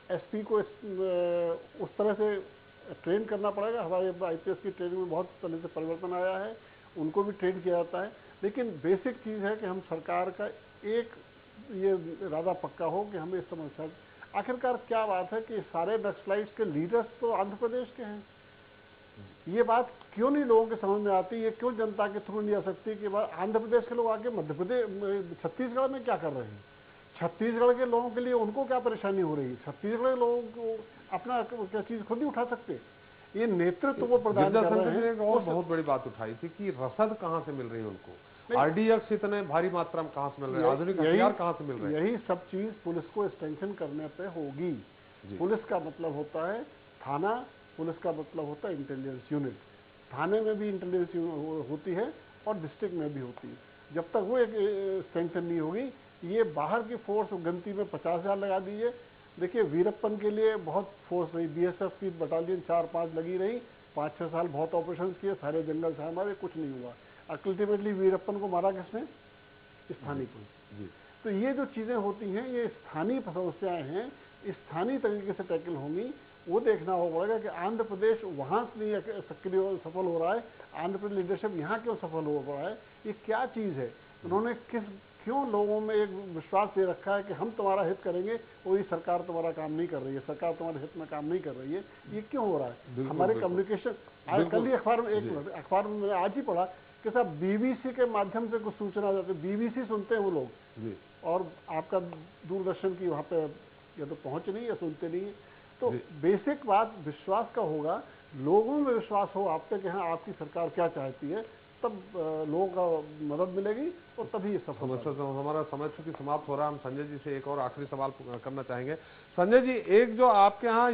एसपी को उस तरह से ट्रेन करना पड़ेगा। हमारे आईपीएस की ट्रेनिंग में बहुत तरह से परिवर्तन आया है, उनको भी ट्रेन किया जाता है। लेकिन बेसिक चीज़ है कि हम सरकार का एक ये इरादा पक्का हो कि हमें इस समस्या, आखिरकार क्या बात है कि सारे नक्सलाइट्स के लीडर्स तो आंध्र प्रदेश के हैं। ये बात क्यों नहीं लोगों के समझ में आती, ये क्यों जनता के थ्रू नहीं आ सकती कि आंध्र प्रदेश के लोग आके मध्य प्रदेश छत्तीसगढ़ में क्या कर रहे हैं, छत्तीसगढ़ के लोगों के लिए उनको क्या परेशानी हो रही है, छत्तीसगढ़ के लोगों को अपना क्या चीज खुद ही उठा सकते। ये नेतृत्व वो प्रदान कर रहे हैं। और बहुत बड़ी बात उठाई थी कि रसद कहाँ से मिल रही है उनको, आरडीएक्स इतने भारी मात्रा में कहाँ से मिल रहे हैं, आधुनिक हथियार कहाँ से मिल रहे हैं। यही सब चीज पुलिस को स्ट्रेंथन करने पे होगी। पुलिस का मतलब होता है थाना, पुलिस का मतलब होता है इंटेलिजेंस यूनिट। थाने में भी इंटेलिजेंस होती है और डिस्ट्रिक्ट में भी होती है। जब तक वो एक स्ट्रेंथन नहीं होगी, ये बाहर की फोर्स गिनती में 50,000 लगा दीजिए। देखिए वीरप्पन के लिए बहुत फोर्स रही, बीएसएफ की बटालियन 4-5 लगी रही, 5-6 साल बहुत ऑपरेशन किए, सारे जंगल से हमारे, कुछ नहीं हुआ। अल्टीमेटली वीरप्पन को मारा किसने? स्थानीय पुलिस। तो ये जो चीजें होती हैं ये स्थानीय समस्याएं हैं, स्थानीय तरीके से टैकल होंगी। वो देखना होगा कि आंध्र प्रदेश वहां से नहीं सक्रिय सफल हो रहा है, आंध्र प्रदेश लीडरशिप यहाँ क्यों सफल हो रहा है, ये क्या चीज है। उन्होंने क्यों लोगों में एक विश्वास ये रखा है कि हम तुम्हारा हित करेंगे और ये सरकार तुम्हारा काम नहीं कर रही है, सरकार तुम्हारे हित में काम नहीं कर रही है, ये क्यों हो रहा है। हमारे कम्युनिकेशन, आज कल ही अखबार में अखबार में आज ही पढ़ा कि साहब बीबीसी के माध्यम से कुछ सूचना जाती है, बीबीसी सुनते हैं वो लोग और आपका दूरदर्शन की वहाँ पे या तो पहुँच नहीं या सुनते नहीं है। तो बेसिक बात विश्वास का होगा, लोगों में विश्वास हो आप पे कि हाँ आपकी सरकार क्या चाहती है, तब लोगों का मदद मिलेगी और तभी ये सफल होगा। हमारा समय चूंकि समाप्त हो रहा है, हम संजय जी से एक और आखिरी सवाल करना चाहेंगे। संजय जी, एक जो आपके यहाँ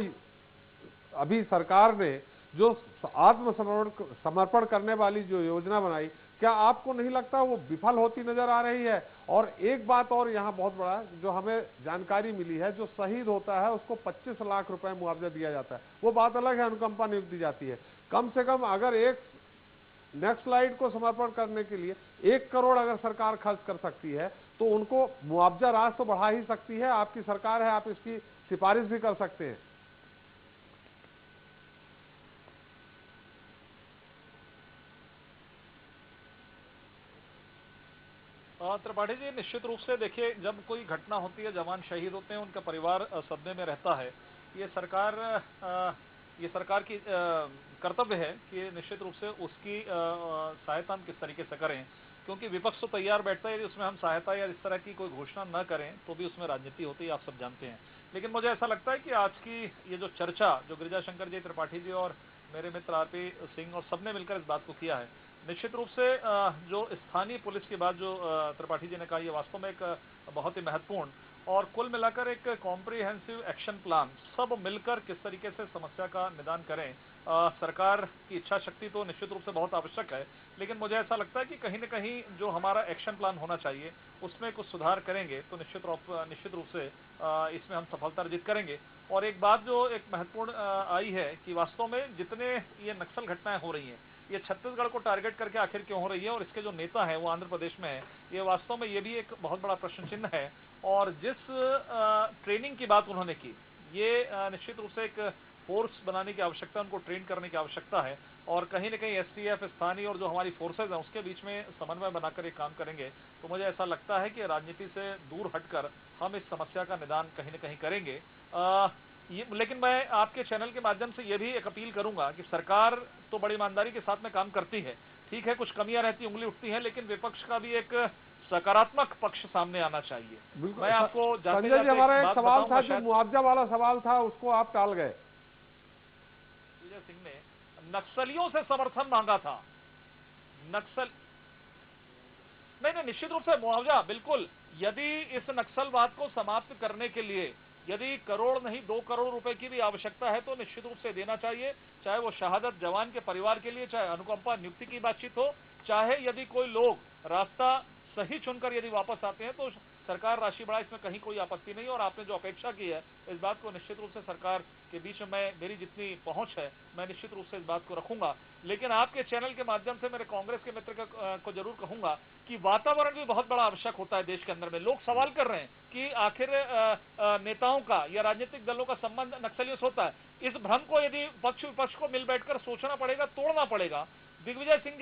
अभी सरकार ने जो आत्मसमर्पण करने वाली जो योजना बनाई, क्या आपको नहीं लगता वो विफल होती नजर आ रही है? और एक बात और यहाँ बहुत बड़ा जो हमें जानकारी मिली है, जो शहीद होता है उसको 25 लाख रुपए मुआवजा दिया जाता है। वो बात अलग है, अनुकंपा नियुक्त दी जाती है। कम से कम अगर एक नक्सलाइट को समर्पण करने के लिए 1 करोड़ अगर सरकार खर्च कर सकती है तो उनको मुआवजा राशि तो बढ़ा ही सकती है। आपकी सरकार है, आप इसकी सिफारिश भी कर सकते हैं। त्रिपाठी जी, निश्चित रूप से देखिए, जब कोई घटना होती है, जवान शहीद होते हैं, उनका परिवार सदमे में रहता है, ये सरकार की कर्तव्य है कि निश्चित रूप से उसकी सहायता हम किस तरीके से करें, क्योंकि विपक्ष तो तैयार बैठता है, यदि उसमें हम सहायता या इस तरह की कोई घोषणा न करें तो भी उसमें राजनीति होती है, आप सब जानते हैं। लेकिन मुझे ऐसा लगता है कि आज की ये जो चर्चा जो गिरिजा शंकर जी त्रिपाठी जी और मेरे मित्र आरपी सिंह और सबने मिलकर इस बात को किया है, निश्चित रूप से जो स्थानीय पुलिस की बात जो त्रिपाठी जी ने कहा, ये वास्तव में एक बहुत ही महत्वपूर्ण और कुल मिलाकर एक कॉम्प्रिहेंसिव एक्शन प्लान, सब मिलकर किस तरीके से समस्या का निदान करें। सरकार की इच्छा शक्ति तो निश्चित रूप से बहुत आवश्यक है, लेकिन मुझे ऐसा लगता है कि कहीं न कहीं जो हमारा एक्शन प्लान होना चाहिए उसमें कुछ सुधार करेंगे तो निश्चित रूप से इसमें हम सफलता अर्जित करेंगे। और एक बात जो एक महत्वपूर्ण आई है कि वास्तव में जितने ये नक्सल घटनाएं हो रही हैं, ये छत्तीसगढ़ को टारगेट करके आखिर क्यों हो रही है और इसके जो नेता हैं वो आंध्र प्रदेश में है, ये वास्तव में ये भी एक बहुत बड़ा प्रश्न चिन्ह है। और जिस ट्रेनिंग की बात उन्होंने की, ये निश्चित रूप से एक फोर्स बनाने की आवश्यकता, उनको ट्रेन करने की आवश्यकता है और कहीं न कहीं एसटीएफ, स्थानीय और जो हमारी फोर्सेज हैं उसके बीच में समन्वय बनाकर एक काम करेंगे तो मुझे ऐसा लगता है कि राजनीति से दूर हटकर हम इस समस्या का निदान कहीं न कहीं करेंगे। लेकिन मैं आपके चैनल के माध्यम से ये भी एक अपील करूंगा कि सरकार तो बड़ी ईमानदारी के साथ में काम करती है, ठीक है, कुछ कमियां रहती, उंगली उठती है, लेकिन विपक्ष का भी एक सकारात्मक पक्ष सामने आना चाहिए। मैं आपको संजय जी, हमारा एक सवाल था जो मुआवजा वाला सवाल था, उसको आप टाल गए। विजय सिंह ने नक्सलियों से समर्थन मांगा था, नहीं, निश्चित रूप से मुआवजा बिल्कुल, यदि इस नक्सलवाद को समाप्त करने के लिए यदि करोड़ नहीं 2 करोड़ रुपए की भी आवश्यकता है तो निश्चित रूप से देना चाहिए, चाहे वो शहादत जवान के परिवार के लिए, चाहे अनुकंपा नियुक्ति की बातचीत हो, चाहे यदि कोई लोग रास्ता सही चुनकर यदि वापस आते हैं तो सरकार राशि बढ़ाए, इसमें कहीं कोई आपत्ति नहीं। और आपने जो अपेक्षा की है इस बात को निश्चित रूप से सरकार के बीच में मेरी जितनी पहुंच है मैं निश्चित रूप से इस बात को रखूंगा। लेकिन आपके चैनल के माध्यम से मेरे कांग्रेस के मित्र को जरूर कहूंगा कि वातावरण भी बहुत बड़ा आवश्यक होता है देश के अंदर में। लोग सवाल कर रहे हैं कि आखिर नेताओं का या राजनीतिक दलों का संबंध नक्सलियों से होता है। इस भ्रम को यदि पक्ष विपक्ष को मिल बैठकर सोचना पड़ेगा, तोड़ना पड़ेगा। दिग्विजय सिंह